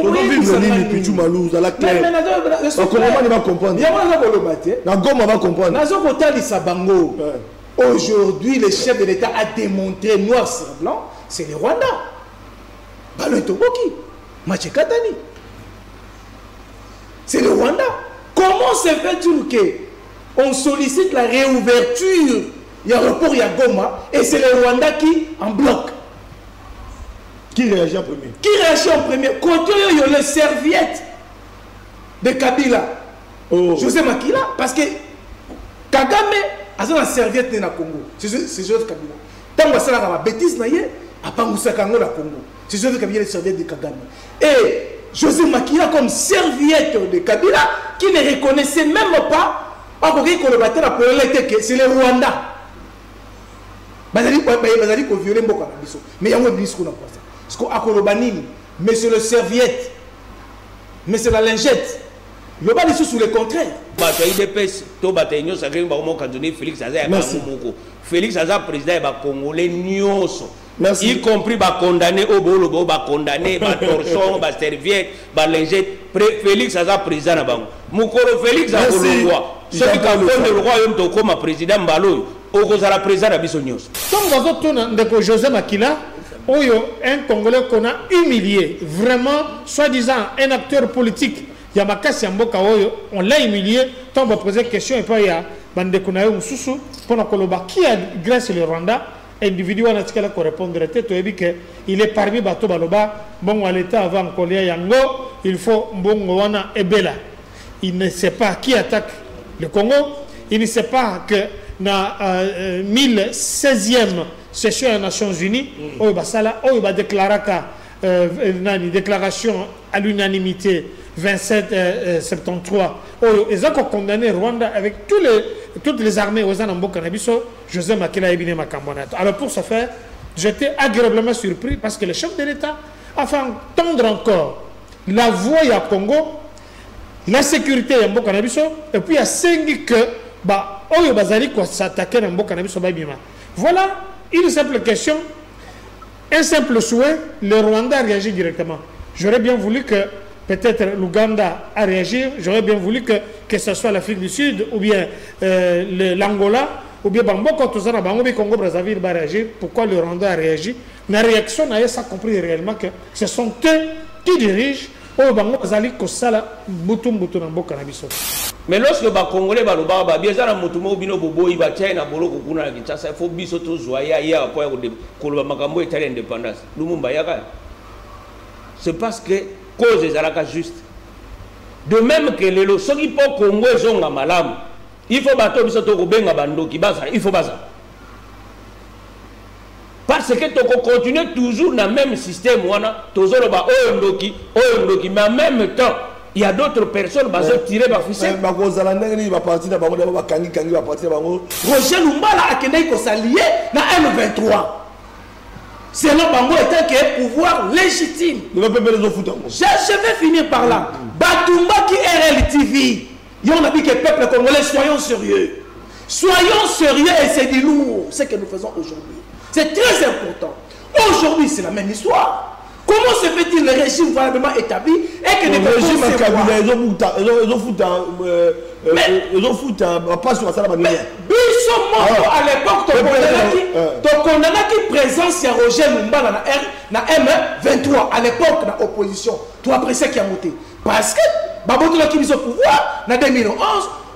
On va vivre l'île Pichu Malou, à la claire. On va comprendre. On va comprendre. Aujourd'hui, le chef de l'État a démontré noir sur blanc, c'est le Rwanda. Balo Toboki, Machekatani. C'est le Rwanda. Comment se fait-il qu'on sollicite la réouverture? Il y a report, il y a Goma, et c'est le Rwanda qui en bloque. Qui réagit en premier? Qui réagit en premier? Quand il y a le serviette de Kabila, José Makila, parce que Kagame a une serviette dans le Congo. C'est Joseph Kabila. Tant que ça a bêtise, il a pas de Congo. C'est Joseph Kabila, le serviette de Kagame. Et José Makila comme serviette de Kabila, qui ne reconnaissait même pas c'est le Rwanda. Mais il y a un discours. Mais c'est le serviette, mais c'est la lingette. Il n'y a pas de sous le contraire. Félix Aza président congolais y compris condamné au bolo, condamné, torchon, serviette, lingette. Félix Aza président na bango. Mukoro Félix Aza le roi. Celui qui a le royaume de comme président Mbalo, au la président de Bissonios. Comme vous avez José Makila, un Congolais qu'on a humilié, vraiment, soi-disant un acteur politique, Yamakasi Mboka, on l'a humilié, tant on va poser la question, et pas il y a Bandekunayo Moussou, pour Koloba, qui a grâce le Rwanda, individu à qui répondre il est parmi Bato Baloba, bon à l'état avant Kolia Yango, il faut Mbongoana et Bella. Il ne sait pas qui attaque le Congo, il ne sait pas que dans 1016e session des Nations Unies, il va déclarer une déclaration à l'unanimité 27-73. Ils ont condamné Rwanda avec toutes les armées aux Anambo Canabiso, José Makila et Bine Makambonat. Alors pour ce faire, j'étais agréablement surpris parce que le chef de l'État a fait entendre encore la voix à Congo, la sécurité à Mboka Nabiso, et puis il y a 5 que Oyo Bazali s'attaquer à Mboka Nabiso Babima. Voilà une simple question, un simple souhait, le Rwanda a réagi directement. J'aurais bien voulu que peut-être l'Ouganda a réagi, j'aurais bien voulu que ce soit l'Afrique du Sud ou bien l'Angola ou bien Bamboka, tout ça, Congo Brazzaville va réagir. Pourquoi le Rwanda a réagi? La réaction, n'a pas compris réellement que ce sont eux qui dirigent. Mais lorsque les Congolais sont bien sûr mutumo bino bobo iba China boloko kuna Kinshasa il faut biso to zoya ya kwa koloba makambo etali indépendance Lumumba yaka c'est parce que cause ezalaka juste de même que lelo soki po Congo ezonga malamu il faut bato biso to ko benga bandoki baza il faut baza parce que tu continues toujours dans le même système mais en même temps il y a d'autres personnes qui sont tirées par ficelle. Roger Lumbala a été s'allier dans M23 selon Bango étant que pouvoir légitime. Je vais finir par là. Batumba qui est RLTV, on a dit que le peuple congolais, soyons sérieux. Soyons sérieux et c'est du lourd ce que nous faisons aujourd'hui. C'est très important. Aujourd'hui, c'est la même histoire. Comment se fait-il le régime valablement établi et que le régime a Kabila, ils ont foutu pas sur la salle. Mais à l'époque, tu condamné qui présence à Roger Lumba dans M23 à l'époque dans l'opposition. Tu apprécies qui a monté. Parce que Baboto qui mise au pouvoir en 2011.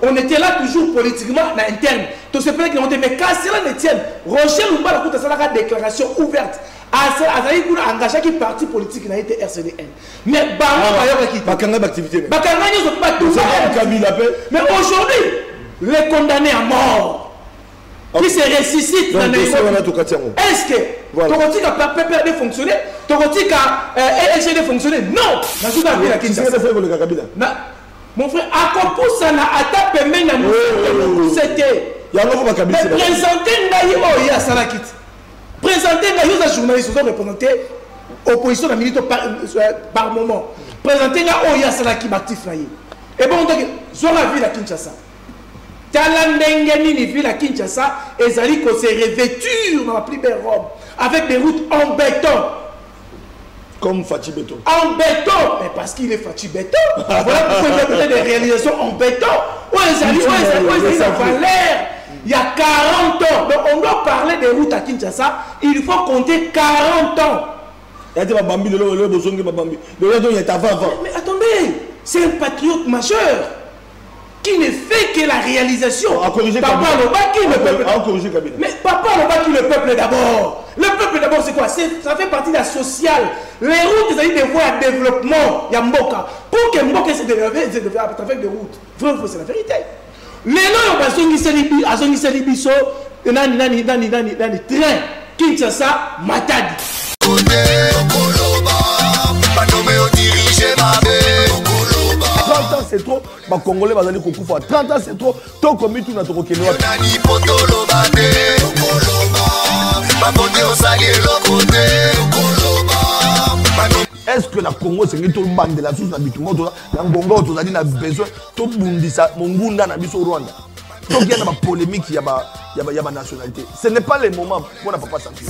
On était là toujours politiquement interne. Tout ce pays qui ont dit, mais quand cela ne tienne, Roger Lumba a une déclaration ouverte. Azaï a engagé qui parti politique n'a été RCDN. Mais mais aujourd'hui, les condamnés à mort, qui se ressuscitent dans les est-ce que Togoti a PPRD fonctionné, Togoti a LGD fonctionné? Non! Mon frère, à quoi ça n'a attaqué même c'était. Mais présenter Ngaï Oya Salakit. Présenter Ngaï aux journalistes, ils ont représenté opposition à militaire par moment. Présenter Ngaï Oya Salaki Baktif Naï. Et bon, donc, Zora ville à Kinshasa. Talandengeni ville à Kinshasa, et Zaliko s'est revêtu dans la plus belle robe, avec des routes en béton. Comme Fatih Béton. En béton. Mais parce qu'il est Fatih Béton. Voilà pourquoi il y a peut-être des réalisations en béton. Oui, ça dit la valeur. Il y a 40 ans. Donc on doit parler des routes à Kinshasa. Il faut compter 40 ans. Il y a des Babambi, il y a mais attendez, c'est un patriote majeur qui ne fait que la réalisation. Papa Lobaki, le peuple. Mais Papa Lobaki, le peuple d'abord. Le peuple d'abord, c'est quoi? Ça fait partie de la sociale. Les routes, c'est des voies de développement. Il y a Mboka. Pour que Mboka se développe, c'est de faire à travers des routes. C'est la vérité. Les noms, ils sont Biso, nani, train, Kinshasa, Matadi. 30 ans c'est trop, les Congolais vont aller Kokufa. 30 ans c'est trop, tant qu'on met tout dans ton Kenya. Est-ce que la Congo c'est tout le bande de la source d'habitude? La Congo, tu as dit, a besoin de Bundisa, Mongunda, Nabiso Rwanda. Donc il y a une polémique, il y a ma nationalité. Ce n'est pas le moment pour ne pas sentir.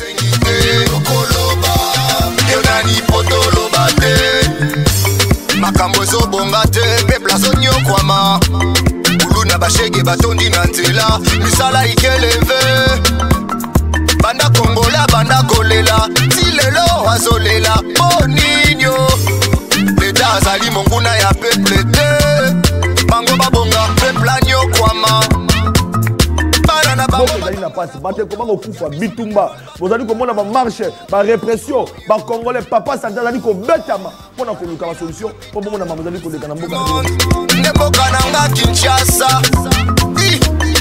Makambozo bongate pepla sonyo kwama uluna bashege batondi na nzela misala ikeleve banda kongola banda kolela tilelo azolela boninyo leta azali monguna ya peple te bango babonga pepla nyo kwama bitumba bozali komona ba marche ba répression ba congolais papa Santa zali ko betama pona ko luka solution po bomona mamazali ko lekana mboka neboka nanga Kinshasa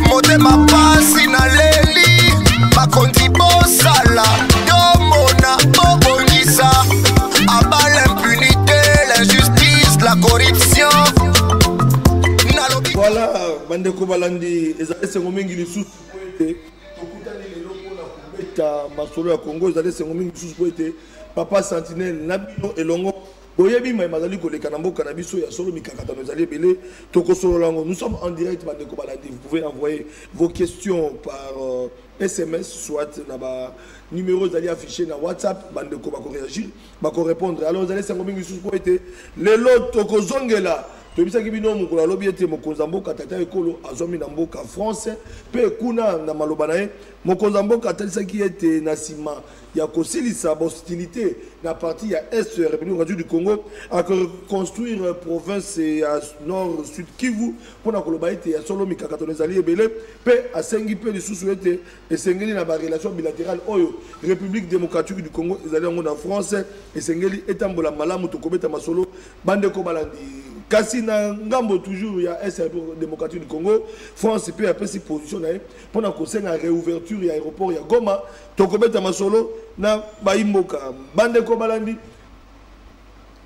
motema pasi na leli bakonzi bosala domona bobongisa aba l'impunité l'injustice la corruption. Voilà bandeko balandi ezali mingi lisusu okutani lelo pona kubeta masolo ya Congo ezali mingi lisusu po ete papa Sentinelle na bino elongo boyebi mai mazali koleka na mboka na biso ya solo mikakatano ezali ebele tokosololango. Nous sommes en direct bandeko balandi, vous pouvez envoyer vos questions par SMS soit na ba numéro ezali affiché na WhatsApp bandeko bako réagir bako répondre. Alors ezali mingi lisusu po ete lelo tokozongela tobisaki bino mokolo alobi ete mokonzi ya mboka tata ekolo azomi na mboka France mpe kuna na maloba na ye mokonzi ya mboka atalisaki ete na nsima ya kosilisa bahostilité na partie ya est ya République démocratique du Congo akoreconstruire province ya nord sud Kivu mpona koloba ete ya solo mikakatano ezali ebele mpe asengi mpe lisusu ete esengeli na barelation bilatérale oyo République démocratique du Congo ezali yango na France esengeli etambola malamu tokobeta masolo bandeko balandi. Kasi na ngambo toujours ya est démocratique du Congo France peut appeler ses positions pour na conseil na réouverture ya aéroport ya Goma tokobeta masolo na baimboka bandeko balandi.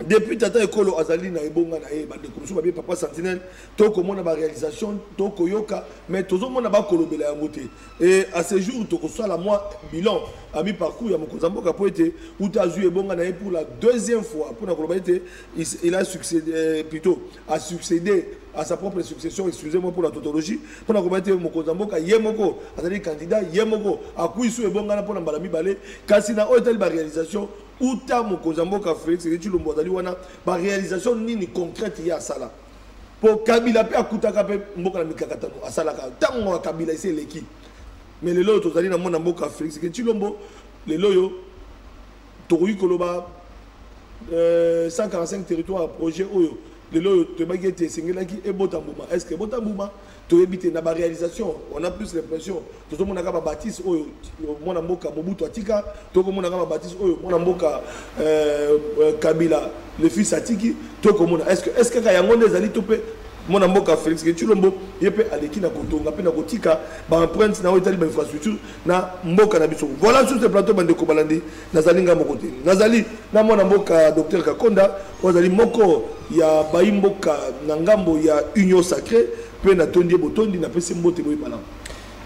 Depuis tata ekolo azali na ebonga na ye bandeko musu ba papa Sentinelle toko mona ba réalisation toko yoka mais tozo mona ba kolobela yango te et à ce jour toko sala moi bilan à mi parcours ya mokonzi mboka po ete utazu ebonga na ye pour la deuxième fois pour na koloba ete il a succédé plutôt a succédé à sa propre succession, excusez-moi pour la tautologie, pour la communauté Mokozamboka, Yemoko, azali candidat, Yemoko, à Kouissou et Bongana pour la Balami Balé, Kassina, Oetel, la réalisation, Outa Mokozamboka, Félix, et Chilombo, Daliwana, la réalisation ni concrète, il y a ça là. Pour Kabila, à Koutaka, Mboka, Mikakatano, à Salaka, tant Kabila, c'est l'équipe. Mais les lots, Tozali, Namona Mboka, Félix, et Chilombo, les loyaux, Toru Koloba, 145 territoires, projet Oyo. Le lot de Bagete, Sengelaki et Botambouma. Est-ce que Botambouma, tu habites dans la réalisation, on a plus l'impression, tout le monde a baptiste, mon amboka, Mobutu Atika, tout le monde a baptiste, mon amboka, Kabila, le fils Atiki, tout le monde. Est-ce que Kayangonde Zali Topé, mon amboka Félix Chilombo, il peut aller qui n'a kotonga, pe na kotika, ba empreinte na hôtel infrastructure, na mboka na biso. Voilà sur ce plateau bande Kobalandi, Nazalinga Mokote. Nazali, na mon amboka docteur Kakonda, Ozali Moko, ya baimboka na ngambo ya union sacrée, pe na tondi botondi na pesi mbote boy malam.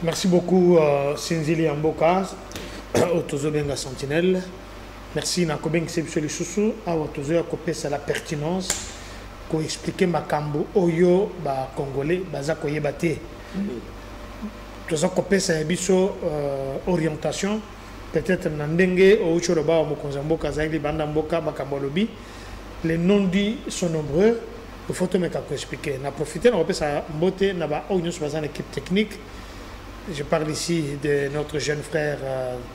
Merci beaucoup Sinzili Amboka, Otozo Benga Sentinelle. Merci na Kobeng Sebsoli Susu, a Otozo ya kopesa la pertinence. Ko expliquer makambo oyo ba congolais baza koyeba te toza kopesa biso orientation peut-être Nandenge ou Choroba ou Mokonzamboka, Zagli Bandamboka, Makambolobi. Les non-dits sont nombreux. Il faut tout expliquer. On a profité, on a fait beauté, on a une équipe technique. Je parle ici de notre jeune frère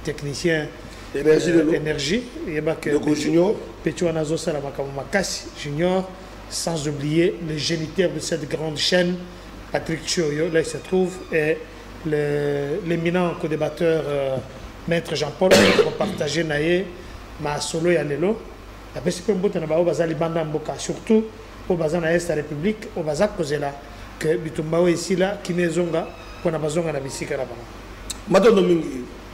technicien Énergie. Il y a que Junior. Petouanazo Salamakamakass Junior. Sans oublier le géniteur de cette grande chaîne, Patrick Choyo, là il se trouve, et l'éminent co-débatteur Maître Jean-Paul, qui va partager Naye, ma solo et Alelo. Après, c'est que Mbote n'a pas bazali banda mboka, surtout au bazan à la République, au bazan Kozela, que Bitumbao ici là, qui n'est zonga, qu'on a besoin de la bisika là-bas. Maintenant, Domingue,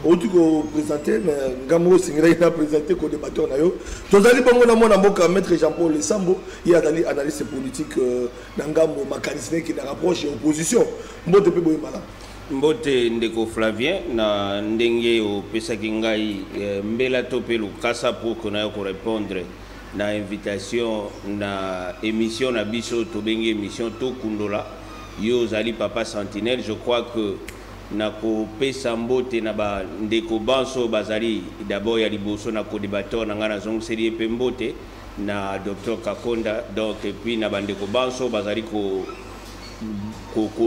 au-dessus de présenter, Gambo Singray a présenté comme débatteur. Tozali Bango Namona Mboka, Maître Jean-Paul Sambo, il y a des analystes politiques Nangambo, Makanisne qui rapproche l'opposition. Mbote Pebo Imala. Mbote Ndeko Flavien, na Ndenge au Pesakingai, Mbela Topé Lukasa pour qu'on aille répondre na invitation, na émission, na biso, Tobenge émission, to Kundola, Yo Zali Papa Sentinelle. Je crois que nako pesa mbote na ba ndeko banso bazali d'abord ya liboso na ko débatteur na ngana zong série pe mbote na docteur Kakonda, donc et puis na bandeko banso bazali ko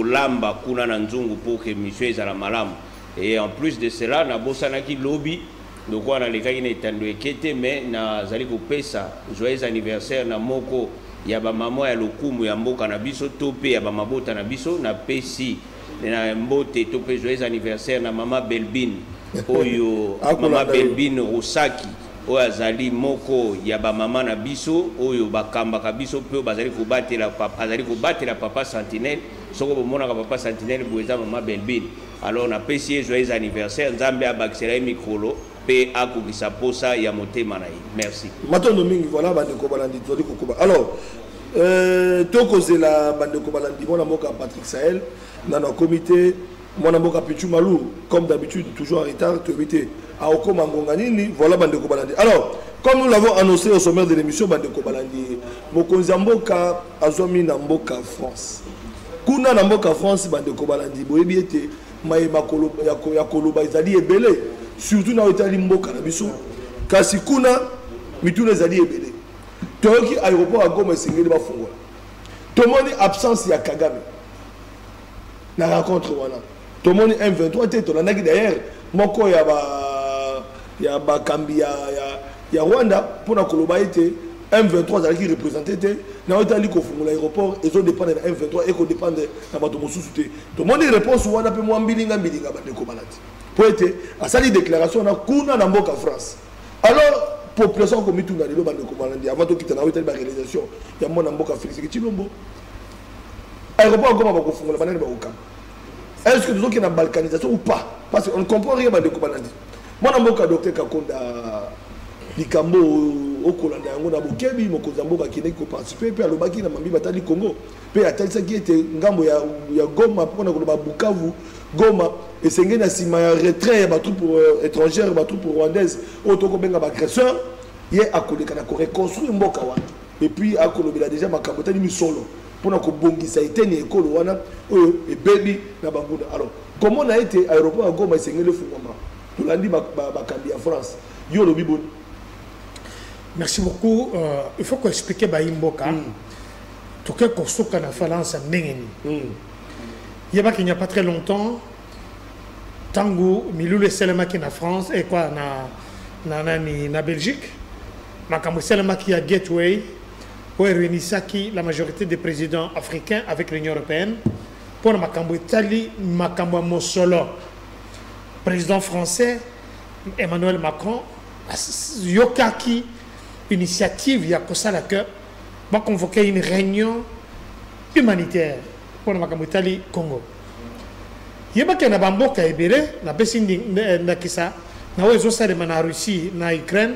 lamba kuna na nzungu pour que monsieur ezala malamu. Et en plus de cela na bosanaki lobby donc on a les gars qui n'étendent ekete mais na zali ko pesa joyeux anniversaire na moko ya ba maman ya lokumu ya mboka na biso topé ya ba mabota na biso na pesi na mbote topé joyeux anniversaire na mama Belbine oyo mama Belbine Osaki oyo azali moko ya ba mama na biso oyo bakamba ka biso pe bazali ko batela papa azali ko batela papa Sentinelle soko bomona ka papa Sentinelle boeza mama Belbine. Alors na pesi joyeux anniversaire nzambe abakisela mikolo pe akokisa posa ya motema na ye. Merci. Matondo mingi voilà bandeko balandi toli kokoba. Alors tokozela bandeko balandi mona moka Patrick Sahel dans le comité mona moka Pichu Malou comme d'habitude toujours en retard to éviter à okoma ngonganini voilà bandeko balandi. Alors comme nous l'avons annoncé au sommaire de l'émission bandeko balandi mokonzi mboka azomi na mboka France kuna na mboka France bandeko balandi boyebi ete mayeba ya koloba ezali ebele surtout na otali mboka na biso kasi kuna mituna ezali ebele toyoki aéroport à Goma esengeli bafungola tomoni absence ya Kagame na rencontre wana tomoni M23 te tolandaki d'ailleurs moko ya bakambi ya Rwanda mpona koloba ete M23 azalaki représenté te na otali kofungola aéroport ezo dépendre na M23 eko dépendre na bato mosusu te tomoni réponse wana pe mwa mbilinga bandeko balati po ete asali déclaration na kuna na mboka France. Alors population comme tout na lelo bandeko balandi avant to kita na otali ba réalisation ya mona mboka Félix Tshilombo aéroport Goma ba kofungola banani ba okam. Est-ce que nous avons une balkanisation ou pas? Parce qu'on ne comprend rien de Kobalandi. Moi, je suis docteur Kakonda Likambo au Kolanda, on a Bokebi, Mokozambo qui n'est pas participé, puis à l'Obaki, na Mambi Batali Congo, puis à Talisa qui était Ngambo, il y a Goma, pour nous Bukavu, Goma, et c'est un sima retrait, ma troupe étrangère, ma troupe rwandaise, Otoko Benga agresseur, il est à Koleka, on a reconstruit Mbokawa, et puis à Kolobela déjà, ma Kabota ni solo. Pour nous bongi ça a été une école wana et baby na bangouna. Alors comment on a été aéroport à Goma c'est le fungamba to landi ba kambi en France yo lo bibon. Merci beaucoup. Il faut qu'on explique ba imboka to que kosoka na France ndengeni yeba qu'il n'y a pas très longtemps tangu milule selema ki na France et quoi na Belgique makambo selema ki a Gateway pour réunir la majorité des présidents africains avec l'Union européenne pour Makambo Italie, Makambo Mosolo. Président français Emmanuel Macron, Yokaki, initiative, il y a que ça là que va convoquer une réunion humanitaire pour Makambo Italie, Congo. Il y a un bambo qui est belé, la Bessindi Nakisa, na Wezo Salema na Russie, na Ukraine,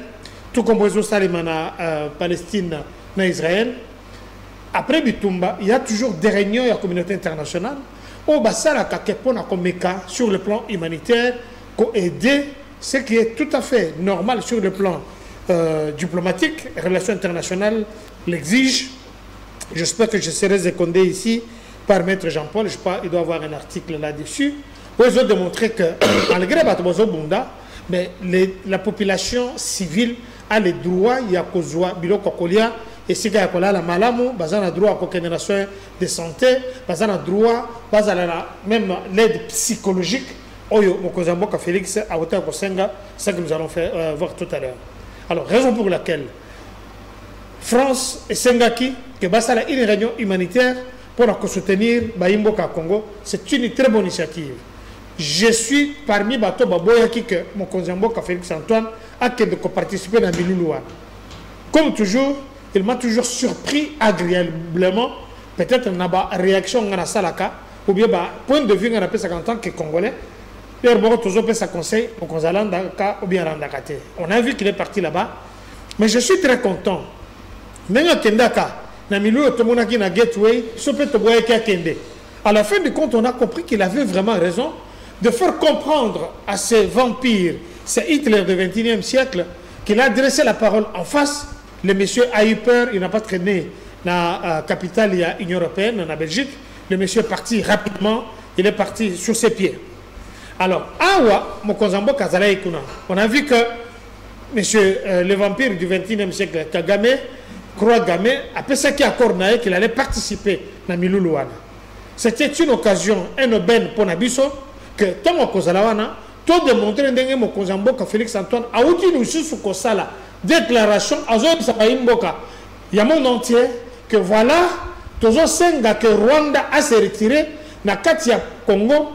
tout comme Wezo Salema na Palestine. En Israël, après Bitumba, il y a toujours des réunions de la communauté internationale où Bassala Kakepona Komeka sur le plan humanitaire pour aider ce qui est tout à fait normal sur le plan diplomatique. Les relations internationales l'exigent. J'espère que je serai secondé ici par Maître Jean-Paul. Je crois qu'il doit y avoir un article là-dessus où ils ont démontré que malgré Batobozo Bunda, mais la population civile a le droit il y a kozwa biloko kolia et si ya kola la malamu bazana droit à une soins de santé bazana droit bazala même l'aide psychologique oyo mokozamboka Félix a hauteur ko senga, ça que nous allons faire voir tout à l'heure. Alors raison pour laquelle France et Sengaki que basala une réunion humanitaire pour soutenir Baimboka Congo, c'est une très bonne initiative. Je suis parmi Bato Baboyaki que mon Konzamboka Félix Antoine a participé dans Miloulouane. Comme toujours, il m'a toujours surpris agréablement. Peut-être dans la réaction à Salaka, ou bien point de vue en tant que Congolais. On a vu qu'il est parti là-bas, mais je suis très content. À la fin du compte, on a compris qu'il avait vraiment raison de faire comprendre à ces vampires, ces Hitler du XXIe siècle, qu'il a adressé la parole en face. Le monsieur a eu peur, il n'a pas traîné dans la capitale, il y a l'Union européenne, en Belgique. Le monsieur est parti rapidement, il est parti sur ses pieds. Alors, on a vu que monsieur le vampire du XXIe siècle, Kagame, Croix Gamé, après ce qui a accordé qu'il allait participer dans Miloulouana. C'était une occasion, une aubaine pour Nabiso, que tant que Kozalawana, tout démontrer que Félix Antoine a outil nous sous Kosala, déclaration à Zone Sabaïmboka, il y a monde entier, que voilà, Tozo Senga que Rwanda a se retiré, na Katia Congo,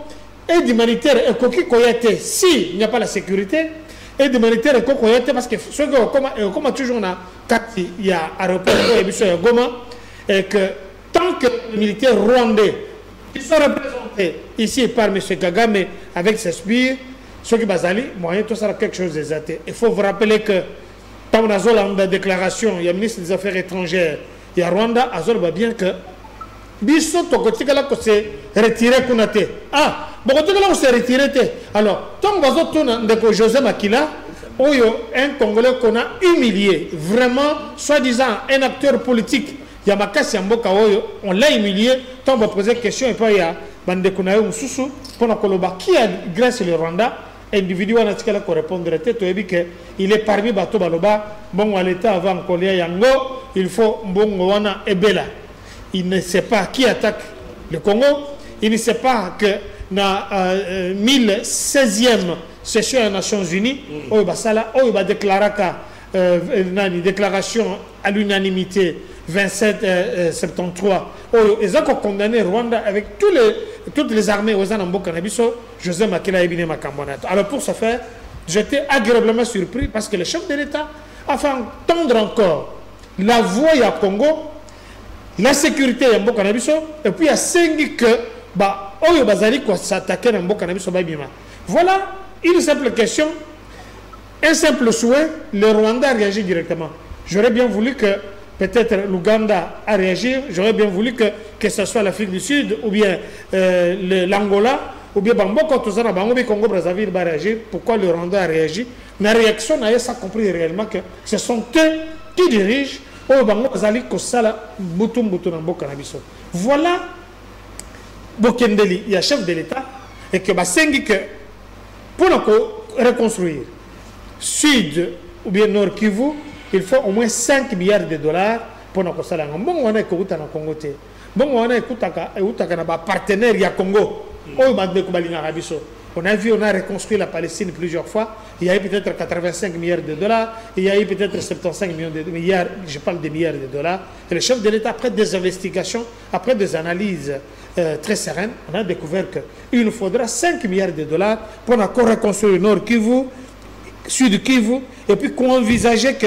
aide humanitaire et Koki Koyate, si il n'y a pas la sécurité, aide humanitaire et Koki Koyate, parce que ce que comme toujours na Kati, il y a aéroport et Goma, et que tant que les militaires rwandais qui sont représentés ici par M. Kagame avec ses sbires, ceux qui basali, moyen tout ça quelque chose d'exacté. Il faut vous rappeler que quand on a la déclaration, il y a le ministre des Affaires étrangères, il y a Rwanda, Azol va bien que Bisso Tokotika là qu'on s'est retiré Kunate. Ah, bon on s'est retiré. Alors, tant que José Makila, un Congolais qu'on a humilié, vraiment, soi-disant un acteur politique, Yamakasi Mboka, on l'a humilié, tant on va poser des questions et puis il y a Bandekunayo Moussou, pour Koloba, qui a grâce le Rwanda, individu à Natikala pour répondre à tête, il est parmi Bato Baloba, bon à l'état avant Kolia Yango, il faut Mbongo Wana et Bela. Il ne sait pas qui attaque le Congo, il ne sait pas que dans 1016e session des Nations Unies, il va déclarer une déclaration à l'unanimité 27-73. Ils ont condamné Rwanda avec toutes les armées aux Anambo Canabiso, José Makila et Bine Makambonat. Alors pour ce faire, j'étais agréablement surpris parce que le chef de l'État a fait entendre encore la voix à Congo, la sécurité à Mboka Nabiso, et puis il y a 5 que Oyo Bazali quoi s'attaquer à Mboka Nabiso Babima. Voilà une simple question, un simple souhait, le Rwanda a réagi directement. J'aurais bien voulu que peut-être l'Ouganda a réagi, j'aurais bien voulu que ce soit l'Afrique du Sud ou bien l'Angola ou bien Bamboka Tozana Bangobi Congo Brazzaville va réagir. Pourquoi le Rwanda a réagi? La réaction n'a pas compris réellement que ce sont eux qui dirigent. Voilà Bokendeli, il y a chef de l'État et que pour reconstruire Sud ou bien Nord Kivu, il faut au moins 5 milliards de dollars pour nous construire. Bon, on a écouté dans le Congo. Bon, on a écouté dans partenaire il y a Congo. On a vu, on a reconstruit la Palestine plusieurs fois. Il y a eu peut-être 85 milliards de dollars. Il y a eu peut-être 75 millions de milliards. Je parle de milliards de dollars. Et le chef de l'État, après des investigations, après des analyses très sereines, on a découvert qu'il nous faudra 5 milliards de dollars pour encore reconstruire Nord Kivu, Sud Kivu, et puis qu'on envisageait que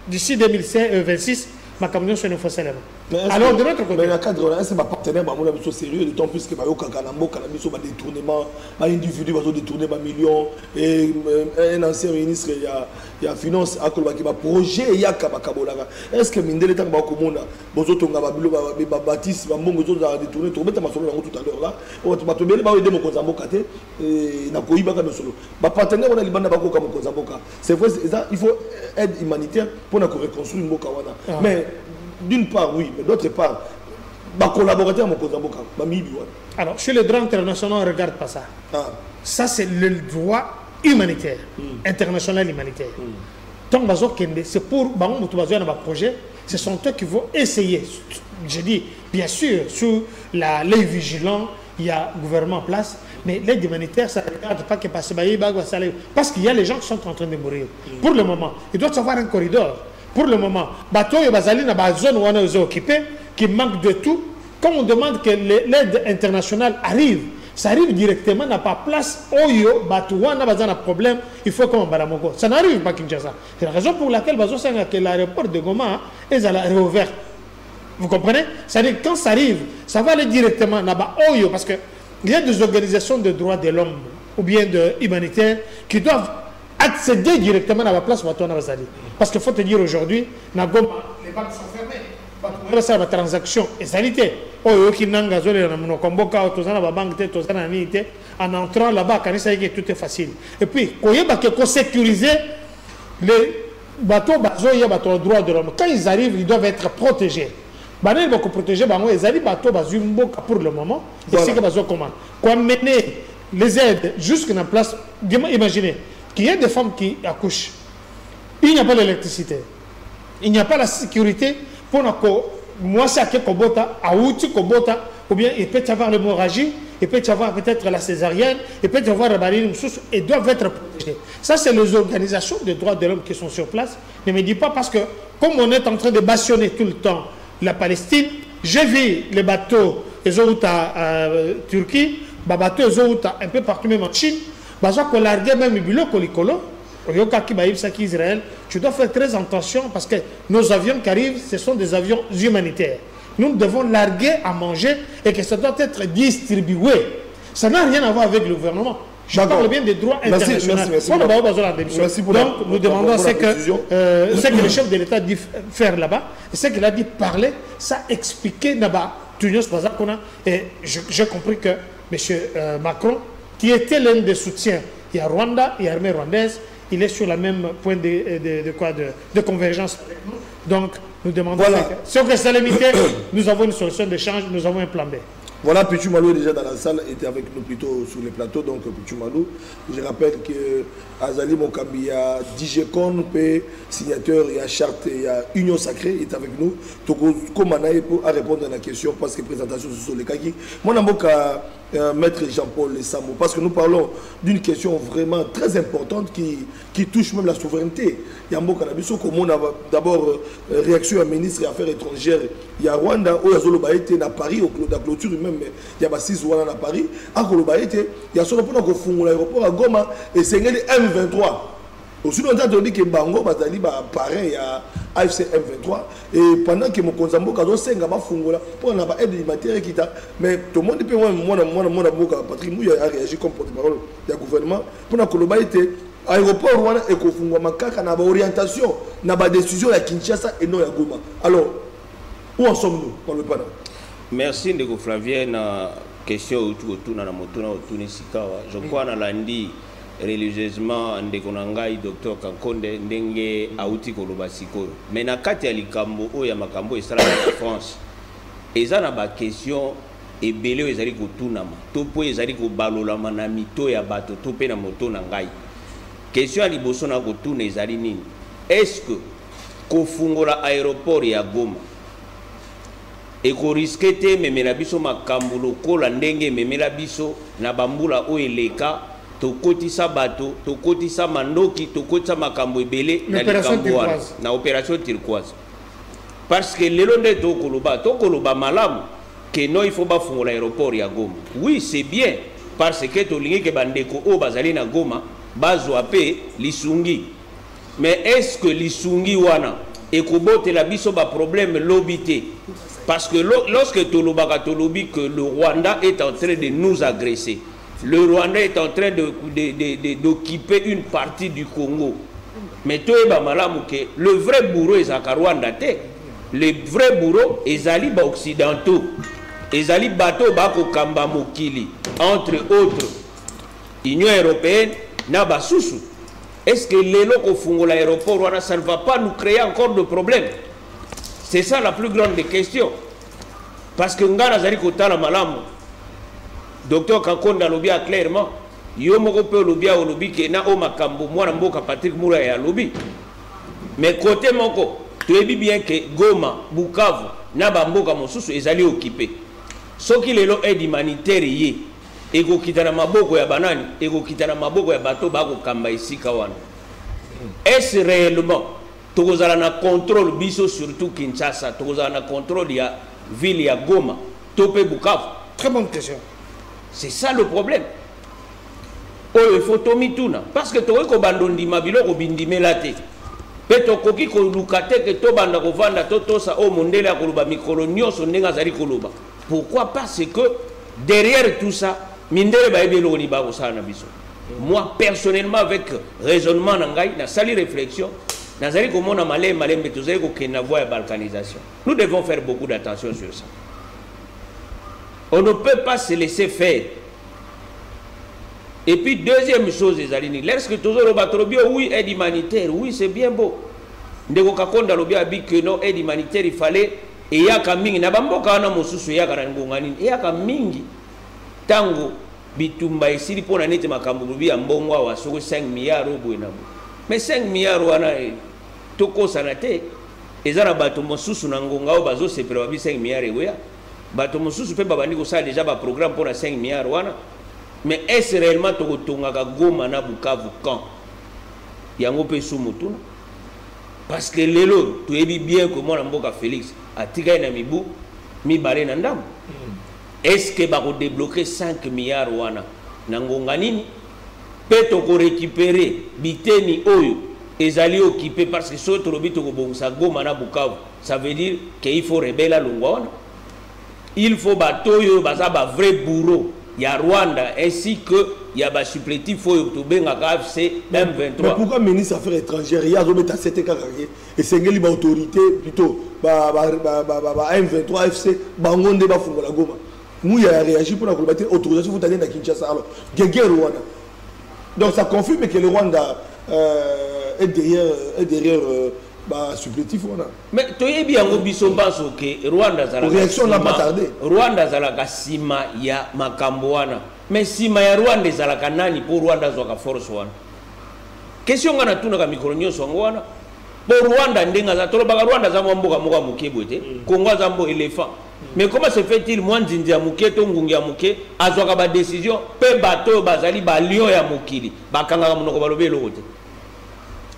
d'ici 2026, ma camion se nous fasse là. Alors de notre côté, mais la cadre là, c'est ma partenaire, ma monnaie est sérieux, d'autant plus que ma Kakanambo, Cannabis, ma détournement, ma individu va détourner ma million, et un ancien ministre, il y a finance à Kolba qui va projet et il y a Kabakabola. Est-ce que Mindele Tang Bakomona, Bozotonga Babilo, Baptiste, Bambongo, a détourné, tu remets ma solo tout à l'heure là, on va te bien aider mon Kozambo Kate, et n'a pas eu de solo. Ma partenaire, on a l'Ibanda Bako comme Kozamboka. C'est vrai, il faut aide humanitaire pour reconstruire une Bokawana. Mais d'une part, oui, mais d'autre part, ma collaborateur mon Kozamboka, ma Mibi. Alors, chez le droit international, on ne regarde pas ça. Ça, c'est le droit humanitaire, international humanitaire. Donc, c'est pour un projet, ce sont eux qui vont essayer. Je dis, bien sûr, sous l'œil vigilant, il y a gouvernement en place, mais l'aide humanitaire, ça ne regarde pas que parce qu'il y a les gens qui sont en train de mourir. Pour le moment, il doit y avoir un corridor. Pour le moment, bateau et bazali na ba zone où on est occupé, qui manque de tout. Quand on demande que l'aide internationale arrive, ça arrive directement, n'a pas place. Oyo, bateau, n'a pas un problème. Il faut qu'on balamogo. Ça n'arrive pas à Kinshasa. C'est la raison pour laquelle l'aéroport de Goma est réouvert. Vous comprenez? C'est-à-dire quand ça arrive, ça va aller directement là-bas. Oyo, parce que il y a des organisations de droits de l'homme ou bien de humanitaires qui doivent accéder directement à la place où on a basali. Parce qu'il faut te dire aujourd'hui, les banques sont fermées. Parce que la transaction est sanitaire. En entrant là-bas, tout est facile. Et puis, il faut sécuriser les bateaux, les droits de l'homme. Quand ils arrivent, ils doivent être protégés. Ils vont protéger les bateaux pour le moment. Et c'est comment mener les aides jusqu'à la place. Imaginez qu'il y a des femmes qui accouchent. Il n'y a pas d'électricité. Il n'y a pas la sécurité pour moi, c'est à Kobota, à Outi Kobota, ou bien il peut y avoir l'hémorragie, il peut y avoir peut-être la césarienne, il peut y avoir la barrière, et doivent être protégés. Ça, c'est les organisations des droits de l'homme qui sont sur place. Ne me dis pas parce que, comme on est en train de bâillonner tout le temps la Palestine, j'ai vu les bateaux, les autres à Turquie, les bateaux, les autres un peu partout, même en Chine, qu'on larguait même le bulot, Israël, tu dois faire très attention parce que nos avions qui arrivent, ce sont des avions humanitaires. Nous devons larguer à manger et que ça doit être distribué. Ça n'a rien à voir avec le gouvernement. Je parle bien des droits internationaux. Merci pour donc, nous demandons ce que le chef de l'État dit faire là-bas, et ce qu'il a dit parler, ça expliquait là-bas. Et j'ai compris que M. Macron, qui était l'un des soutiens, il y a Rwanda, il y a l'armée rwandaise, il est sur le même point de convergence. Donc, nous demandons... Voilà. Sur les salamités, nous avons une solution d'échange, nous avons un plan B. Voilà, Pichu Malou est déjà dans la salle, était avec nous plutôt sur les plateaux. Donc, Pichu Malou, je rappelle que Azali Mokambi, il y a DGCON, signateur, il y a charte, il y a Union Sacrée, il est avec nous. Donc, comment on a pour répondre à la question, parce que présentation sur les kaki. Moi, je Maître Jean-Paul Sambo, parce que nous parlons d'une question vraiment très importante qui touche même la souveraineté. Il y a un mot cannabis, comme on a d'abord réaction à ministre des Affaires étrangères. Il y a Rwanda, où il y a Zolobaïté à Paris, au la clôture même, il y a 6 Rwanda à Paris. À Zolobaïté, il y a solo pour l'aéroport à Goma et c'est M23. Aussi longtemps on dit que Bango Bazali pareil à AFC M23 et pendant que mon Konzambo Kazo Senga ba fungola pour na ba aide humanitaire qui ta mais tout le monde peut moi Patrick Mouya a réagi comme porte-parole du gouvernement pour na koloba été aéroport Rwanda et ko fungwa makaka na ba orientation na ba décision ya Kinshasa et non ya Goma. Alors où en sommes-nous par le panel? Merci Ndeko Flavien na question autour na motuna autour Sikawa je crois na landi religieusement ndeko na ngai Dr Kankonde ndenge auti koloba sikoyo mais na kati ya likambo oyo ya makambo esala na France eza na ba question ebele ezali kotunama to po ezali kobalolama na mito ya bato to pe na moto na ngai question ya liboso na kotuna ezali nini est-ce que kofungola aéroport ya Goma ekoriske te memela biso makambo lokola ndenge memela biso na bambula oyo eleka tokotisa bato tokotisa mandoki tokotisa makambo ebele na likambo wana na opération turquoise parce que lelo nde tokoloba malamu que non il faut bafungola aéroport ya Goma oui c'est bien parce que tolingi ke bandeko o bazali na Goma bazwa pe lisungi mais est-ce que lisungi wana ekobotela biso ba problème lobité parce que lorsque tolobaka tolobi que le Rwanda est en train de nous agresser, le Rwanda est en train d'occuper une partie du Congo. Mais tout est malamu que le vrai bourreau est à Rwanda. Le vrai bourreau est ali ba occidentaux. Ezali bateau bako kamba mokili entre autres Union européenne na basusu. Est-ce que les locaux font l'aéroport ça ne va pas nous créer encore de problèmes? C'est ça la plus grande des questions. Parce que Ngana Zari Kotala Malamu, Docteur Kankonda Lobia clairement, yo moko pe olobi a olobi ke na o makambo mwana mboka Patrick Moura ya olobi. Mais côté moko tu es bien que Goma, Bukavu na bamboka mosusu ezali occupé. Soki lelo aide humanitaire ye ego kitana maboko ya banani ego kitana maboko ya bato bako kamba isika wana. Est-ce réellement tokozala na contrôle biso surtout Kinshasa, tokozala na contrôle ya ville ya Goma, topé Bukavu? Très bonne question. C'est ça le problème. Oh, il faut tomituna parce que toi ko bandondi mabilo ko bindimela te. Peto koki ko lukate ke to banda ko vanda to tosa o mondela ko luba mikolo nyoso ndenga zali ko luba. Pourquoi? Parce que derrière tout ça, mindele ba ebelo ni ba ko sana biso. Moi personnellement avec raisonnement nangai na sali réflexion, nazali ko mona malembe tozali ko kena voie balkanisation. Nous devons faire beaucoup d'attention sur ça. On ne peut pas se laisser faire. Et puis deuxième chose, les alliés, lorsque tous les bateaux oui aide humanitaire, oui c'est bien beau. Ndeko kakonda lobia bi que non aide humanitaire il fallait et yaka mingi na bamboka na mosusu yaka na ngongani yaka mingi tango bitumba esili pona nete makambo lobia mbongo wa soko 5 milliards obwena. Mais 5 milliards wana toko sanate ezana bato mosusu na ngonga o bazo sepela bi 5 milliards eweya. Bato mosusu pe babandi ko ça déjà ba programme pour 5 milliards wana. Mais est-ce réellement tokotongaka Goma na Bukavu quand yango pe sumutuna? Parce que lelo tu ebi bien que mwana mboka Félix atika na mibu mi balé na ndam. Est-ce que ba ko débloquer 5 milliards wana na ngonga nini? Pe toko récupérer biteni oyo ezali occupé parce que soto lobi toko bongsa Goma na Bukavu, ça veut dire qu'il faut rebella longwa wana. Il faut batoyo baza ba vrai bourreau. Il y a Rwanda ainsi que il y a des supplétifs faut Benga FC M23. Mais pourquoi le ministre des Affaires étrangères il y a remettre à cette carrière et c'est une autorité plutôt M23 FC bangonde ba fungola Goma. Nous il a réagi pour la autorisation vous aller dans Kinshasa alors guerre Rwanda. Donc ça confirme que le Rwanda est derrière supplétif on a. Mais tu es bien au bisombaso que Rwanda zala réaction n'a pas tardé. Rwanda zala kasima ya makamboana. Mais sima ya Rwanda zala kanani pour Rwanda zoka force wana. Question ngana tuna ka mikoro nyonso ngwana. Pour Rwanda ndenga za tolo baka Rwanda za mboka moka mukebwete. Kongo za mbo éléphant. Mais comment se fait-il moi nzinzi ya muke to ngungi ya muke azwaka ba décision pe bato bazali ba lion ya mukili bakanga munoko balobelo kote.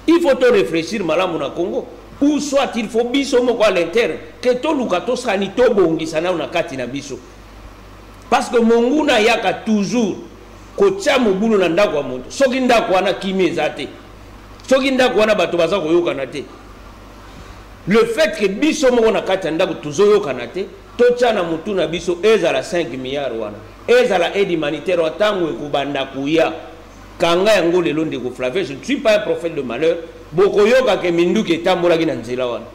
Il faut te réfléchir malamu na Congo ou soit il faut biso moko à l'interne que to lukato sani to bongisa na kati na biso parce que monguna yaka toujours ko tia mobulu na ndako wa moto soki ndako wana kimi ezate soki ndako wana bato baza koyoka na te le fait que biso moko na kati na ndako tuzoyoka na te to tia na mutu na biso ezala 5 milliards wana ezala aide humanitaire watango ekubanda kuya kanga yango lelo ndeko Flavien, je ne suis pas un prophète de malheur. Bokoyoka ke minduki tambola ki na nzela wana.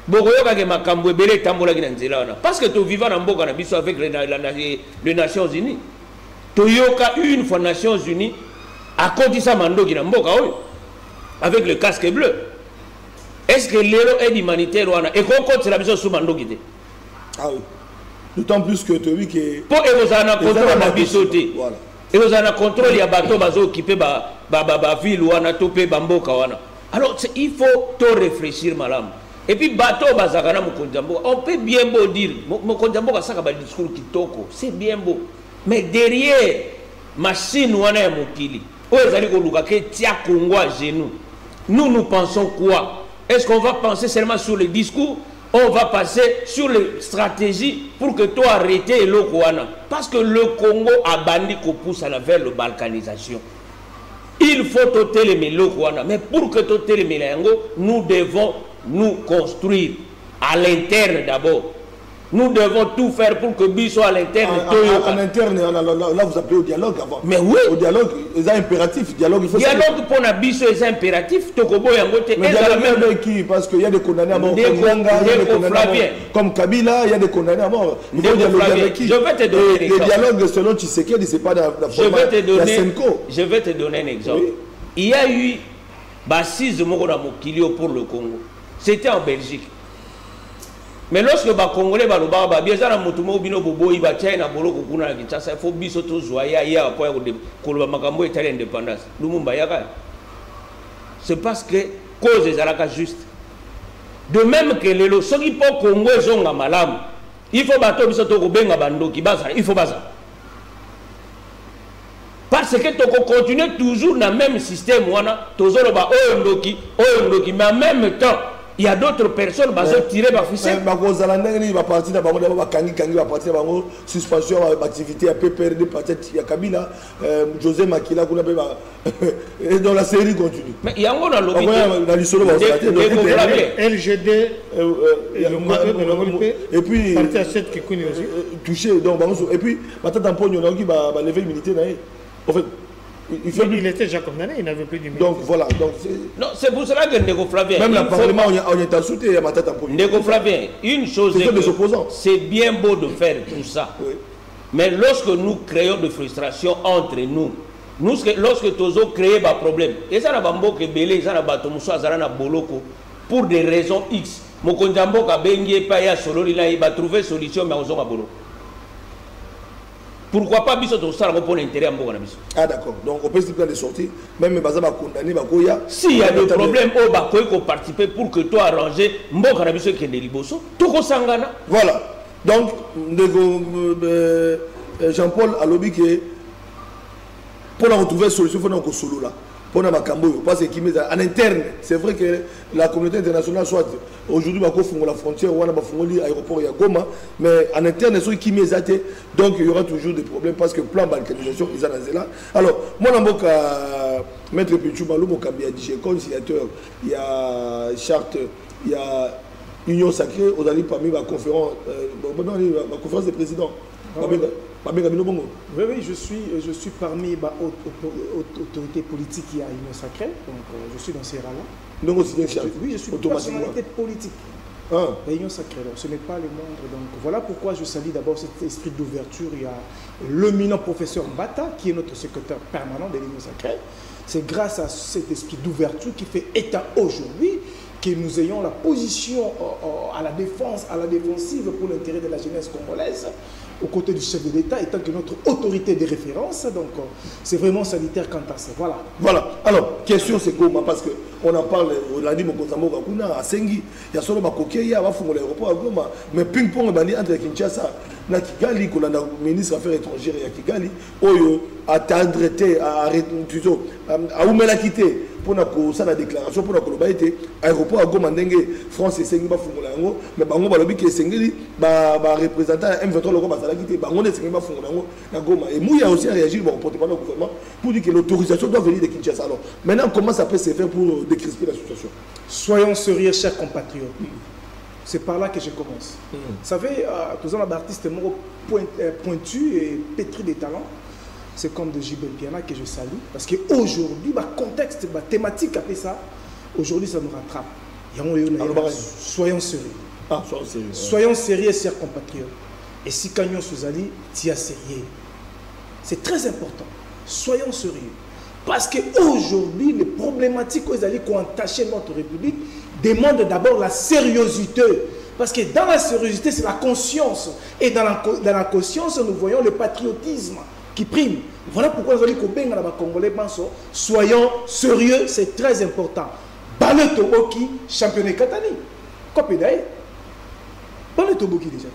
Bokoyoka ke makambo ebele tambola ki na nzela wana. Parce que tu vivant en mboka na biso avec les Nations Unies. Toyoka une fois Nations Unies a kotisa mandoki na mboka oyo avec le casque bleu. Est-ce que lelo aide humanitaire wana e kokoti la biso sous mandoki te? Ah oui. D'autant plus que tu as vu que pour evozana contrôle na biso te. Voilà. Et vous avez un contrôle, il y a bateau bazo qui peut ville ou ana topé bamboka wana. Alors il faut tout réfléchir madame. Et puis bateau bazakana mukonjambo, on peut bien beau dire mukonjambo ka saka ba discours kitoko, c'est bien beau. Mais derrière machine wana ya mokili, o ezali ko luka ke tia Congo à genoux. Nous pensons quoi? Est-ce qu'on va penser seulement sur les discours? On va passer sur les stratégies pour que toi arrêtes le Kouana. Parce que le Congo a bandit qu'on pousse vers la balkanisation. Il faut toter les le Kouana. Mais pour que toter les mélango, nous devons nous construire à l'interne d'abord. Nous devons tout faire pour que Bisso à l'interne. À l'interne, là vous appelez au dialogue avant. Mais oui. Au dialogue, c'est impératif. Dialogue, il faut dialogue pour la Bisso, c'est impératif. Tokobo Yangote. Mais dialogue avec qui? Parce qu'il y a des condamnés à mort. Comme Kabila, il y a des condamnés à mort. Il faut dialoguer avec qui? Je vais te donner un exemple. Les dialogues selon Tshisekedi, c'est pas la forme de Senko. Je vais te donner un exemple. Oui. Il y a eu Bassise Mokona Mokilio pour le Congo. C'était en Belgique. Mais lorsque les Congolais baloba bien ça na mutumo bino bobo iba China boloko kuna na Kinshasa, il faut biso to zoya ya pour koloba makambo etali indépendance. Lumumba yaka. C'est parce que cause ezalaka juste. De même que les lois, ceux qui peuvent Congo zonga malam, il faut bateau biso to kobenga bandoki baza, il faut baza. Parce que tu continues toujours dans le même système, toujours ndoki, mais en même temps, il y a d'autres personnes qui sont tirées par ficelle. Il va partir dans suspension d'activité, à PPRD, il y a Kabila, José Makila, dans la série continue. Mais il y a un lobby. LGD, et puis, parti à 7 qui connaît aussi. Touché, donc, et puis, maintenant, il va lever militaire. En fait, il était déjà condamné, il n'avait plus de militaire. Donc voilà. Non, c'est pour cela que Ndeko Flavien. Même le Parlement, on est insulté, il y a ma tête en politique. Ndeko Flavien, une chose est que c'est bien beau de faire tout ça. Oui. Mais lorsque nous créons de frustration entre nous, lorsque Tozo crée des problèmes, et ça n'a pas de belé, ça n'a pas de boloko, pour des raisons X. Mokonjambo Kabengi, Paya, Solori, il va trouver solution, mais on s'en va boloko. Pourquoi pas biso to sala pour l'intérêt en Boga biso? Ah d'accord. Donc on peut se plan de sortir, même baza ba condamné ba koya. S'il y a des problèmes au ba koy ko participer pour que toi arranger Mboka na biso ke liboso, to ko sangana. Voilà. Donc Jean-Paul a lobby que pour retrouver solution faut qu'on solo là. Pour parce que en interne, c'est vrai que la communauté internationale soit aujourd'hui la frontière ou l'aéroport il y a Goma, mais en interne ceux qui donc il y aura toujours des problèmes parce que plan balkanisation ils en là. Alors moi dans maître Pichou Malou il y a DJ conciliateur, il y a charte, il y a union sacrée, on a parmi la conférence des présidents. Oui, je suis parmi les autorités politiques qui a Union Sacrée, donc je suis dans ces rangs-là. Donc aussi oui, je suis une personnalité politique. La Union Sacrée, donc ce n'est pas le moindre. Donc voilà pourquoi je salue d'abord cet esprit d'ouverture. Il y a l'éminent professeur Mbata, qui est notre secrétaire permanent de l'Union Sacrée. C'est grâce à cet esprit d'ouverture qui fait état aujourd'hui que nous ayons la position à la défense, à la défensive pour l'intérêt de la jeunesse congolaise, aux côtés du chef de l'État, étant que notre autorité de référence. Donc, c'est vraiment sanitaire quant à ça. Voilà. Voilà. Alors, question, c'est comment? Parce qu'on en parle, on l'a dit, à Sengi, il y a seulement Makoké, il y a l'aéroport à Goma, mais ping-pong est entre Kinshasa, na Kigali, qu'on a le ministre des Affaires étrangères à Kigali, Oyo, à t'adresser, à Oumela quitter. Pour la déclaration, pour l'aéroport à Goma, France et Sengi, mais bango balobi ke Sengi, représentant M23 logo basala quitter, bango ne Sengi ba fungolango na Goma. Et Mouya aussi a réagi au porte-parole du gouvernement pour dire que l'autorisation doit venir de Kinshasa. Alors, maintenant, comment ça peut se faire pour décrisper la situation? Soyons sérieux, chers compatriotes. C'est par là que je commence. Vous savez, tous les artistes pointus et pétris de talents, c'est comme de J.B. Piana que je salue, parce qu'aujourd'hui, le contexte, la thématique après ça, aujourd'hui ça nous rattrape. Soyons sérieux. Soyons sérieux. Soyons sérieux, chers compatriotes. Et si Kanyon Souzali, tu es sérieux. C'est très important. Soyons sérieux. Parce qu'aujourd'hui, les problématiques qui ont entaché notre République demandent d'abord la sérieuxité. Parce que dans la sérieuxité, c'est la conscience. Et dans la conscience, nous voyons le patriotisme qui prime. Voilà pourquoi nous allons Congolais, soyons sérieux, c'est très important. Baleto Oki, championné Katani. Kopédaï. Baleto Boki déjà.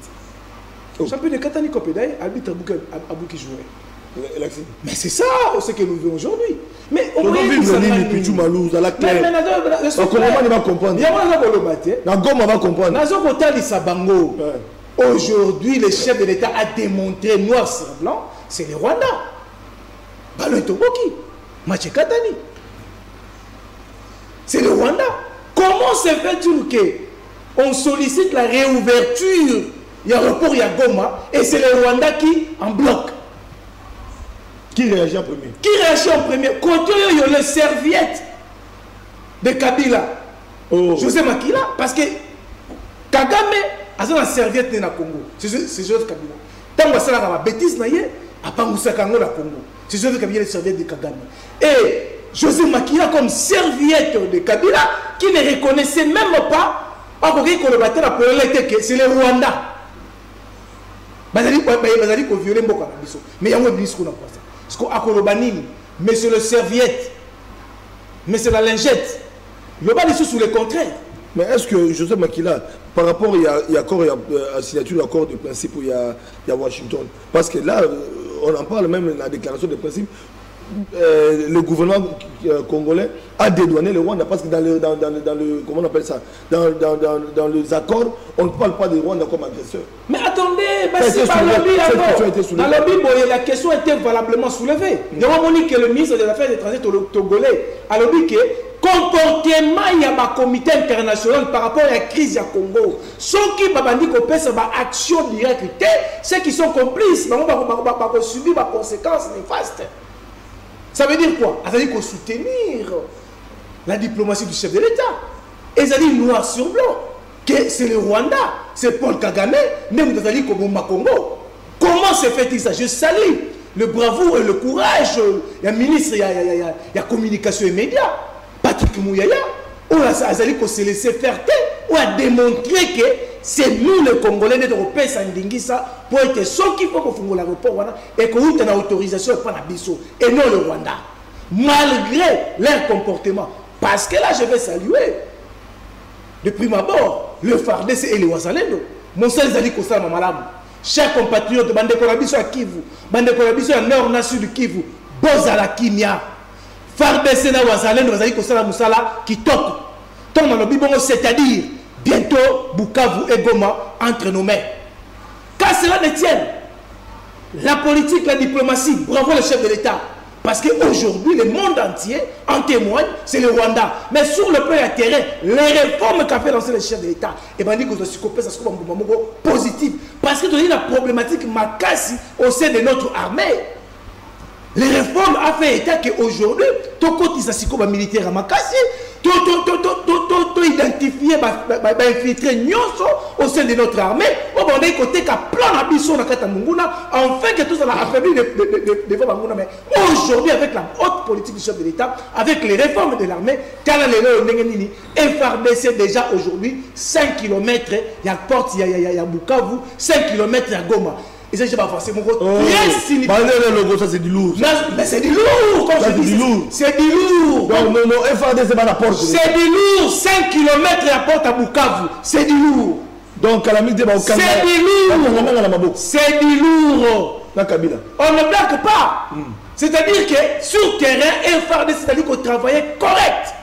Championné Katani Kopédaï, arbitre Abouki jouait. Mais c'est ça, ce que nous vivons aujourd'hui. Mais on va vivre le Pichou Malou, à la claire. Mais va comprendre. Aujourd'hui, le chef de l'État a démontré noir sur blanc, c'est le Rwanda. Baleto Boki, Maché Katani. C'est le Rwanda. Comment se fait-il qu'on sollicite la réouverture? Il y a report, il y a Goma, et c'est le Rwanda qui en bloque. Qui réagit en premier? Qui réagit en premier? Quand il y a les serviettes de Kabila, José Makila, parce que Kagame a une serviette de Congo. C'est José Kabila. Tant que ça a bêtise, il y a pas de Congo. C'est José Kabila, les serviettes de Kagame. Et José Makila comme serviette de Kabila qui ne reconnaissait même pas c'est le Rwanda. Bazali ko violer mboka na biso. Mais yango biso na pasa. Parce que akoloba nini? Mais c'est le serviette. Mais c'est la lingette. Le bas sous le contraire. Mais est-ce que Joseph Makila, par rapport il y a la signature d'accord de principe où il y a Washington, parce que là on en parle même dans la déclaration de principe. Le gouvernement congolais a dédouané le Rwanda parce que dans le comment on appelle ça, dans les accords, on ne parle pas du Rwanda comme agresseur. Mais attendez, la question était valablement soulevée. Nous avons dit que le ministre des Affaires étrangères togolais a dit que comportement il y a un comité international par rapport à la crise du Congo. Ceux qui ont fait action directe, ceux qui sont complices, ils vont subir des conséquences néfastes. Ça veut dire quoi? Ça veut dire qu'il faut soutenir la diplomatie du chef de l'État. Et ça dit noir sur blanc que c'est le Rwanda, c'est Paul Kagame, même dans le Congo. Comment se fait-il ça? Je salue le bravoure et le courage. Il y a ministre, il y a communication et médias, Patrick Mouyaya, où a se laissé faire où a démontré que c'est nous les Congolais de repérer Sandingisa pour être ceux qui font qu'on fonde l'aéroport et qu'on ait une autorisation et pas la biso et non le Rwanda. Malgré leur comportement. Parce que là, je vais saluer de prime abord le FARDC et les Wazalendo. Mon seul zali kosa mamalam. Chers compatriotes, bande korabiso à Kivu, bande korabiso à nord na sud Kivu, bozala kimia. FARDC na Wazalendo bazali kosa la musala kitoko. Ton dans le bibongo, c'est-à-dire bientôt Bukavu et Goma entre nos mains. Qu'à cela ne tienne, la politique, la diplomatie, bravo le chef de l'État. Parce qu'aujourd'hui, le monde entier en témoigne, c'est le Rwanda. Mais sur le plan terrain, les réformes qu'a fait lancer le chef de l'État, et bien, dit que ça se positif. Parce que tu as la problématique Makassi au sein de notre armée. Les réformes ont fait état qu'aujourd'hui, tout côté militaire à Makassi, tout identifié, infiltré au sein de notre armée, au côté qu'à plan d'ambition dans Katamunguna, enfin que tout ça a affaibli devant Banguna. Mais aujourd'hui, avec la haute politique du chef de l'État, avec les réformes de l'armée, FARDC déjà aujourd'hui 5 km, il y a Porte, il y a Bukavu, 5 km, il y a Goma. Et ça, je ne sais pas forcément. C'est du lourd. Mais c'est du lourd, comme je dis. C'est du lourd. Non, FARDC, c'est pas la porte. C'est du lourd. 5 km la porte à Bukavu. C'est du lourd. Donc, à la minute, c'est du lourd. C'est du lourd. On ne blague pas. C'est-à-dire que sur terrain, FARDC, c'est-à-dire qu'on travaillait correct.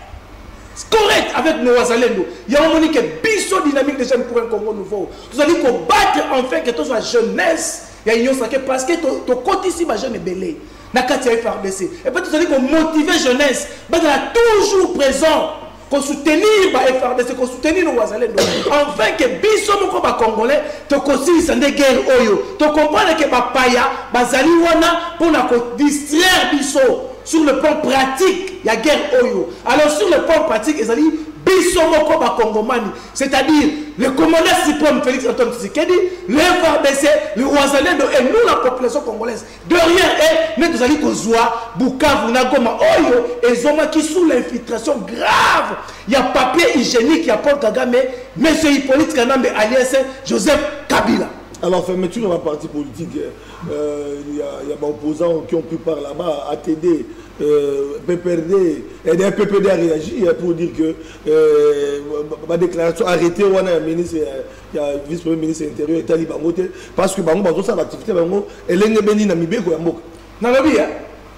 Correct avec nos Wazalendo. Il y a un moment qui est biso dynamique déjà pour un Congo nouveau. Vous allez combattre enfin que tout soit jeunesse. Il y a une sacrée parce que ton côté ici, ma jeune est belé. Nakati a FARDC. Et puis vous allez motiver jeunesse. Mais elle est toujours présent. Qu'on soutenir FARDC, qu'on soutenir nos Wazalendo. Enfin que biso mon combat congolais, tu continues sans des guerres oyo. Tu comprends que Bapaya, Bazali wana pour la distraire biso. Sur le plan pratique, il y a guerre oyo. Alors sur le plan pratique, ils ont dit Bissomoko Bakongomani, c'est-à-dire le commandant suprême Félix Antoine Tshisekedi, le FARDC, le Rwazalendo et nous la population congolaise. De rien et nous allons Kozwa, Bukavu, Nagoma, Oyo, et Zoma qui sous l'infiltration grave. Il y a papier hygiénique, il y a Paul Kagame, M. Hippolyte Kanambe alias Joseph Kabila. Alors, fermeture dans la partie politique, il y a des opposants qui ont pris par là-bas, ATD, PPRD, et des PPD a réagi pour dire que ma déclaration arrêtée, il y a le vice-premier ministre de l'Intérieur, Etali Bangote, parce que Bango, ça l'activité, Bango, elle est bénie dans Mibé, Koyambo. Non, non, oui,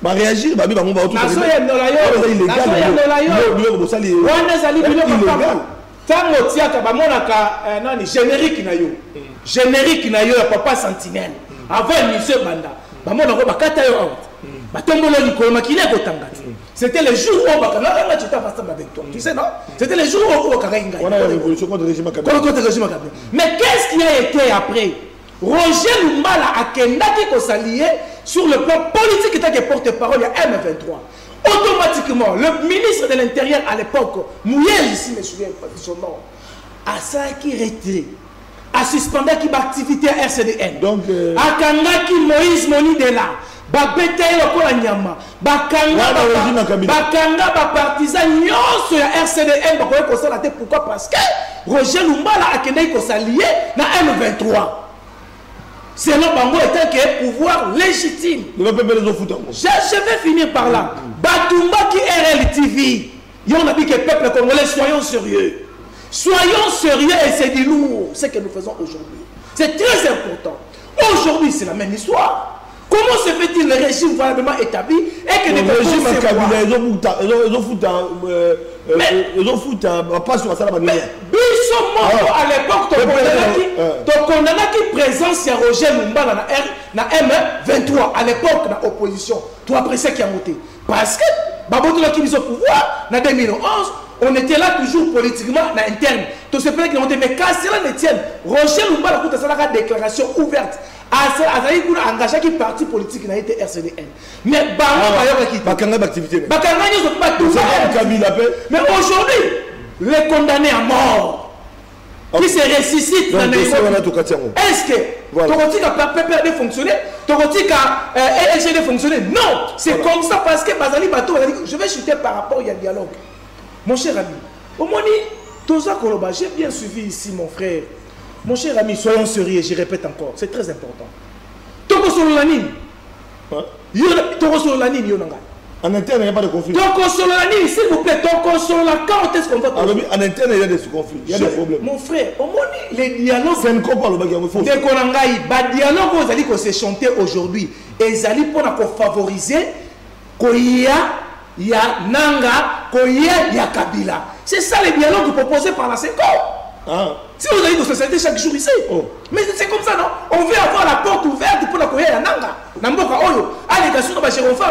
bah réagir, bah Bango, bah tout générique na yo. Générique na yo ya Papa Sentinelle. Avant monsieur Banda. Ba mona ko bakata yo out. Ba tombolo ni ko makile ko tangati. C'était le jour où Bakana tu t'as passé avec toi. Tu sais non? C'était le jour où Okaringa. On a la révolution contre le régime Kabila. Contre le régime Kabila. Mais qu'est-ce qui a été après? Roger Lumbala a kendaki ko s'allier sur le plan politique qui était porte-parole à M23. Automatiquement, le ministre de l'Intérieur à l'époque, Mouyel ici, je me souviens pas de son nom, a ça qui retrait, a suspendu qui activité RCDN. Donc, a Kangaki Moïse Moni de là, babete lokola nyama bakanga bapartisan nyonso ya RCDN bakoki kosala te. Pourquoi? Parce que Roger Lumbala akendaki kosalie na M23 selon bango étant que pouvoir légitime. Je vais finir par là. Batumba qui RL TV, on a dit que peuple congolais, soyons sérieux. Soyons sérieux et c'est du lourd ce que nous faisons aujourd'hui. C'est très important. Aujourd'hui, c'est la même histoire. Comment se fait-il le régime valablement établi et que les régimes ils ont foutu pas sur la salle. Mais à l'époque, tu condamnes qui présence à Roger Lumbala na M23 à l'époque dans l'opposition. Tu apprécies qui a monté. Parce que Baboto qui mise au pouvoir en 2011, on était là toujours politiquement dans interne. Tout ce pays qui monté. Mais quand cela ne tienne, Roger Lumbala a fait une déclaration ouverte. Azali kuna engagé qui parti politique n'a été RCDN. Mais mais aujourd'hui, les condamnés à mort qui se ressuscitent dans les est-ce que Togoti a PPRD fonctionner, Togoti a LGD fonctionner? Non, c'est comme ça parce que Bazali Bato, je vais chuter par rapport au dialogue. Mon cher ami, au Moni, Toza Koloba, j'ai bien suivi ici mon frère. Mon cher ami, soyons sérieux, je répète encore, c'est très important. Toko Sololanine. Toko Sololanine, Yonanga. En interne, il n'y a pas de conflit. Toko Sololanine, s'il vous plaît, Toko Sololanine, quand est-ce qu'on va en interne, il y a des conflits, il y a des problèmes. Mon frère, au moins, les dialogues. C'est un combat, le bagage. Dès qu'on a un dialogue, vous allez qu'on s'est chanté aujourd'hui. Et ils allaient pour favoriser qu'il y a Nanga, qu'il y a Kabila. C'est ça les dialogues proposés par la SECO. Si vous allez dans la société chaque jour ici, mais c'est comme ça, non? On veut avoir la porte ouverte pour la Koya ya Nanga. Namboka Oyo, allégation de Bacheronfa,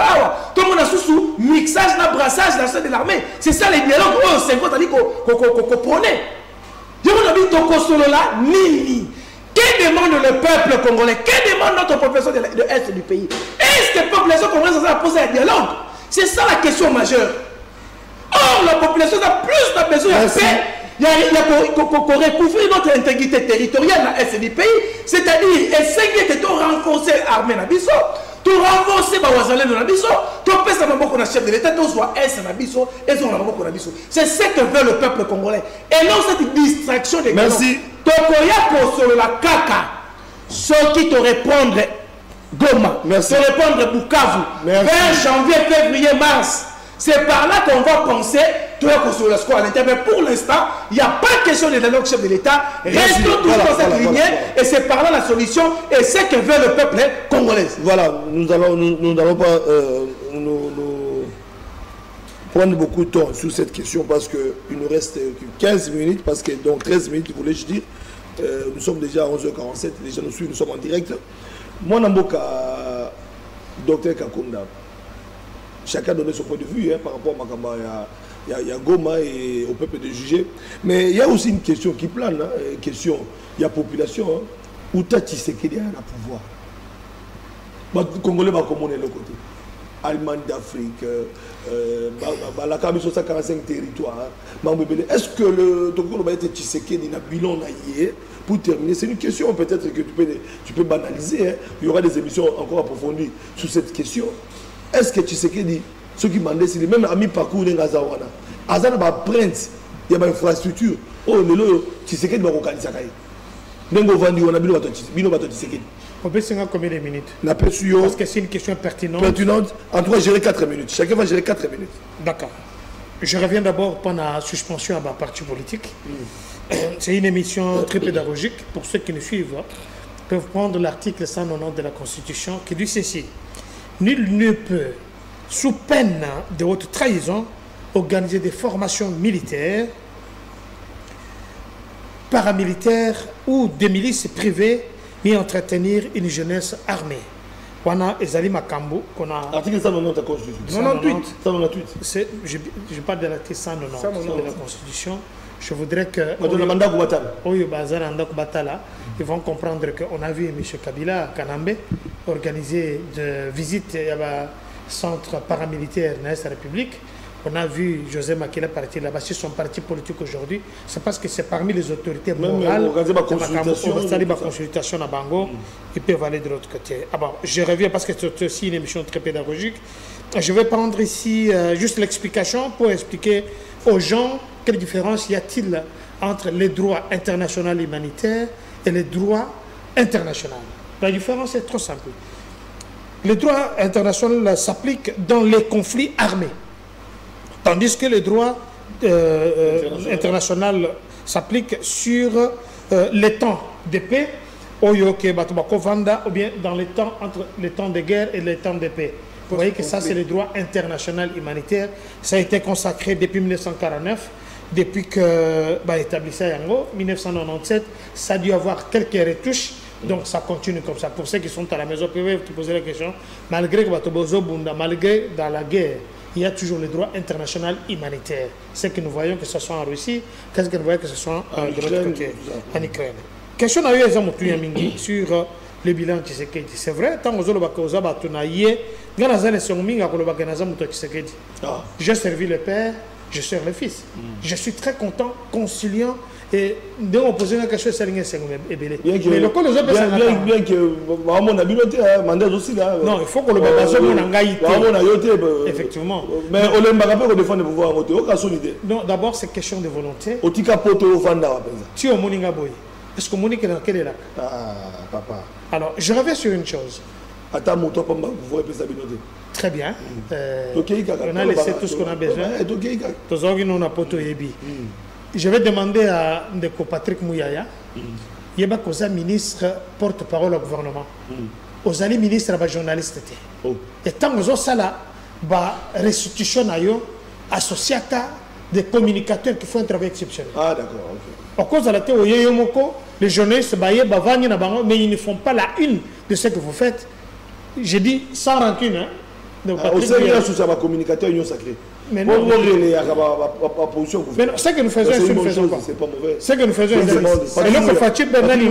tout le monde a sous mixage, brassage, la de l'armée. C'est ça les dialogues. Oh, c'est quoi, t'as dit qu'on prenait. Je vous dis, Toko Solola, Nini. Que demande le peuple congolais? Que demande notre population de l'Est du pays? Est-ce que la population congolaise a posé un dialogue? C'est ça la question majeure. Or, la population a plus besoin de paix. Il y a recouvrir notre intégrité territoriale dans l'Est du pays, c'est-à-dire essayer de renforcer l'armée Nabiso, de renforcer Bawazalé de Nabiso, de faire un chef de l'État, de soit S Nabiso, et son Nabiso. C'est ce que veut le peuple congolais. Et non cette distraction des Merci. Tokoya pour sur la caca, ceux qui te répondent Goma, te répondre Bukavu, vers janvier, février, mars. C'est par là qu'on va penser tout à construire la square à l'intérieur. Mais pour l'instant, il n'y a pas de question de dialogue chef de l'État. Restons toujours dans cette lignée. Et c'est par là la solution. Et c'est que veut le peuple congolais. Voilà, nous n'allons pas nous prendre beaucoup de temps sur cette question parce qu'il nous reste 15 minutes. Parce que dans 13 minutes, voulais-je dire, nous sommes déjà à 11h47. Les gens nous suivent, nous sommes en direct. Moi, Namboka, docteur Kakunda. Chacun a donné son point de vue par rapport à Makamba, il y a Goma et au peuple de juger. Mais il y a aussi une question qui plane, il y a la population, où tu as Tshisekedi à la pouvoir. Les Congolais vont comme on est de l'autre côté. Allemagne d'Afrique, la Kabylie 145 territoires. Est-ce que le Togo va être Tshisekedi dans le bilan pour terminer? C'est une question peut-être que tu peux banaliser. Il y aura des émissions encore approfondies sur cette question. Est-ce que Tshisekedi, ceux qui demandent, c'est les mêmes amis parcours dans Gazawana. Azana va prendre, il y a une infrastructure. Oh, le Tshisekedi va organiser ça. Nengo Vandi, on a bien battu Tshisekedi. On peut s'en combien de minutes? Parce que c'est une question pertinente. En tout cas, gérer 4 minutes. Chacun va gérer 4 minutes. D'accord. Je reviens d'abord pendant la suspension à ma parti politique. C'est une émission très pédagogique. Pour ceux qui nous suivent, peuvent prendre l'article 190 de la Constitution qui dit ceci. Nul ne peut, sous peine de haute trahison, organiser des formations militaires, paramilitaires ou des milices privées et entretenir une jeunesse armée. On a Ezali Makambo, qu'on a... Article 190 de la Constitution. 198. Je parle de l'article 190 de la Constitution. Je voudrais que... Ils vont comprendre qu'on a vu M. Kabila à Kanambe organiser des visites à centre paramilitaire dans la République. on a vu José Makila partir là-bas, sur son parti politique aujourd'hui, c'est parce que c'est parmi les autorités morales, la consultation à Bango, ils peuvent aller de l'autre côté. Ah bon, je reviens parce que c'est aussi une émission très pédagogique. Je vais prendre ici juste l'explication pour expliquer aux gens quelle différence y a-t-il entre les droits internationaux humanitaires et les droits internationaux. La différence est trop simple. Les droits internationaux s'appliquent dans les conflits armés, tandis que les droits internationaux s'appliquent sur les temps de paix, ou bien dans les temps entre les temps de guerre et les temps de paix. Vous voyez que ça, c'est les droits internationaux humanitaires. Ça a été consacré depuis 1949, depuis que établi ça en 1997. Ça a dû avoir quelques retouches. Donc ça continue comme ça. Pour ceux qui sont à la maison, peuvent te poser la question, malgré malgré dans la guerre, il y a toujours le droit international humanitaire. C'est que nous voyons que ce soit en Russie, qu'est-ce que nous voyons que ce soit de l'autre côté, en Ukraine. Question à eu sur le bilan de Tshisekedi. C'est vrai, tant que j'ai servi le père, je sers le fils. Je suis très content, conciliant. Et de opposer la question c'est bien que aussi là. Non, il faut que le base effectivement. Mais on l'aime pas pour défendre le pouvoir non, d'abord c'est question de volonté. Tu es moninga boy. Est-ce que Monique est dans quel est là? Papa. Alors, je reviens sur une chose. Très bien. On a laissé tout ce qu'on a besoin. Je vais demander à Ndeko Patrick Mouyaya, il y a ministre porte-parole au gouvernement. Aux alliés ministres et journalistes. Et tant que vous avez la restitution associée à des communicateurs qui font un travail exceptionnel. Ah d'accord. À cause de la théorie, les journalistes, mais ils ne font pas la une de ce que vous faites. Je dis sans rancune. Au sein de la communicateur, union sacrée. Mais non, ce que nous faisons, c'est une chose, c'est pas mauvais. Ce que nous faisons, c'est là que Fatih Bernali,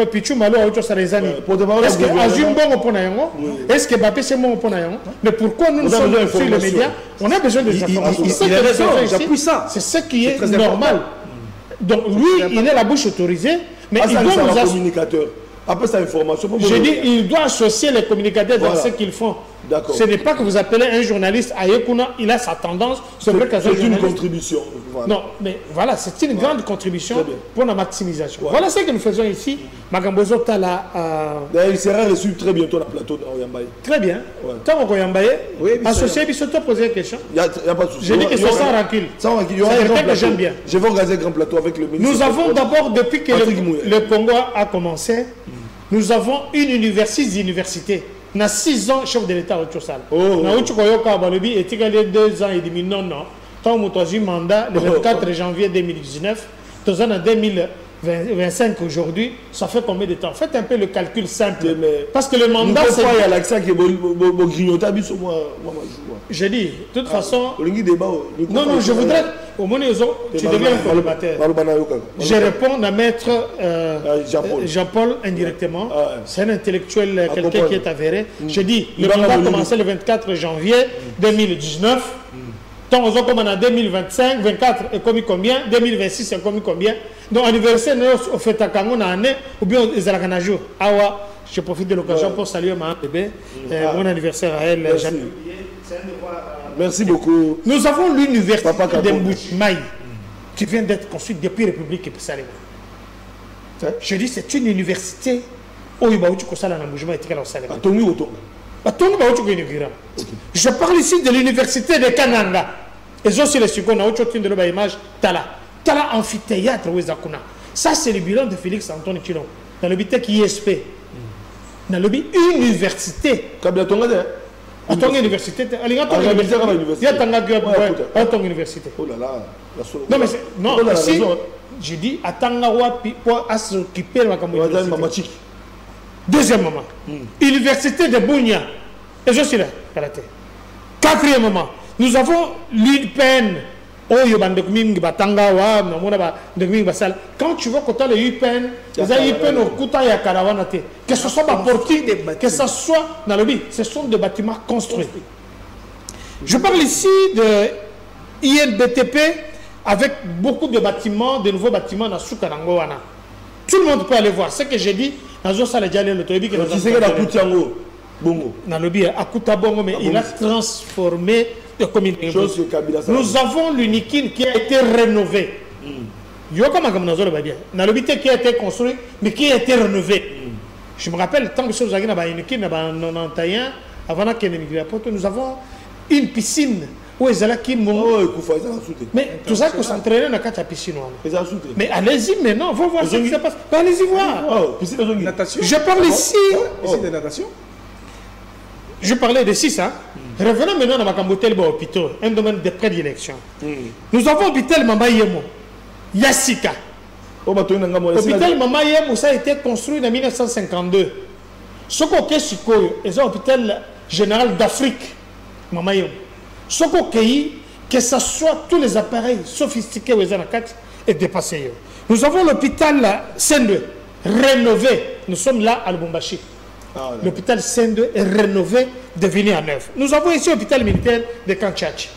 Pichou Malo, autre chose, les amis. Est-ce que Azum bon pour Nayango? Est-ce que Bapé c'est bon pour Nayango? Mais pourquoi nous sommes sur les médias? On a besoin des informations. C'est ce qui est normal. Donc lui, il est la bouche autorisée, mais il doit nous communicateur. Après sa information, je dis, il doit associer les communicateurs dans ce qu'ils font. Ce n'est pas que vous appelez un journaliste à Yekuna, il a sa tendance. C'est une contribution. Voilà. Non, mais voilà, c'est une grande contribution pour la maximisation. Ouais. Voilà ce que nous faisons ici. Magambozo Tala. Il sera reçu très bientôt dans le plateau d'Oyambaye. Très bien. Tant qu'Oyambaye, associé, il se poser une question. Il n'y a pas de souci. Je dis que c'est sans rancune. Sans rancune. J'aime bien. Je vais organiser un grand plateau avec le ministre. Nous avons d'abord, depuis que le Congo a commencé, nous avons une université. Il y a 6 ans, chef de l'État au Tchoussal. Il y a 2 ans et demi. Non. Tant que j'ai mandat, le 24 janvier 2019, en 2025 aujourd'hui, ça fait combien de temps? Faites un peu le calcul simple. Parce que le mandat, c'est... Il y a l'accent qui est grignoté sur moi. Je dis, de toute façon... Non, je voudrais... Au moins, tu deviens un collimateur. Je réponds à maître Jean-Paul indirectement. C'est un intellectuel, quelqu'un qui est avéré. Je dis, le mandat a commencé le 24 janvier 2019. Tant aux autres, comme en 2025, 24 est commis combien? 2026 est commis combien? Donc, anniversaire, on fait à Kangon en année, ou bien ils allaient un jour. Awa, je profite de l'occasion pour saluer ma bébé. Mon anniversaire à elle. Merci beaucoup. Nous avons l'université de Mbouchmaï qui vient d'être construite depuis la République Salema. Je dis, c'est une université où il y a eu je parle ici de l'université de Kananga. Et aussi les secondes, de l'image Tala amphithéâtre. Ça, c'est le bilan de Félix Antoine Chilon. Dans le bitek ISP. Dans le bitek université. À ton université. Il y a ton université. Oh là là. Non, ici, je dis, à Tangawa, pour s'occuper de la université. Deuxièmement, université de Bounia. Et je suis là. Quatrièmement, nous avons l'UPN. Quand tu vois que tu as le UPN, que ce soit ma portée, que ce soit dans le but, ce sont des bâtiments construits. Je parle ici INBTP avec beaucoup de bâtiments, de nouveaux bâtiments dans Soukanangoana. Tout le monde peut aller voir. Ce que j'ai dit, dans un salle de l'autobi que tu sais que la Koutiango, bongo. Dans le biais, à Koutabongo, mais il a transformé de communauté. Nous avons l'Unikin qui a été rénové. Dans le biais qui a été construit, mais qui a été rénové. Je me rappelle, tant que je suis à Unikin, avant que nous avons une piscine. Où est là qui mais tout ça, qu'on s'entraîne dans la piscine. Mais allez-y maintenant, on va voir ce qui se passe. Allez-y voir. Je parle ici. de natation. Je parlais de 6 ans. Revenons maintenant dans Makambotel hôpital, un domaine de prédilection. Nous avons l'hôpital Mama Yemo, Yassika. L'hôpital Mama Yemo, ça a été construit en 1952. Ce qu'on a c'est l'hôpital général d'Afrique, Mama Yemo. Ce qu'on que ce soit tous les appareils sophistiqués aux Anakats et dépassés. Nous avons l'hôpital Sendwe, rénové. Nous sommes là à Lubumbashi. L'hôpital Sendwe est rénové, devenu à neuf. Nous avons ici l'hôpital militaire de Kanchachi.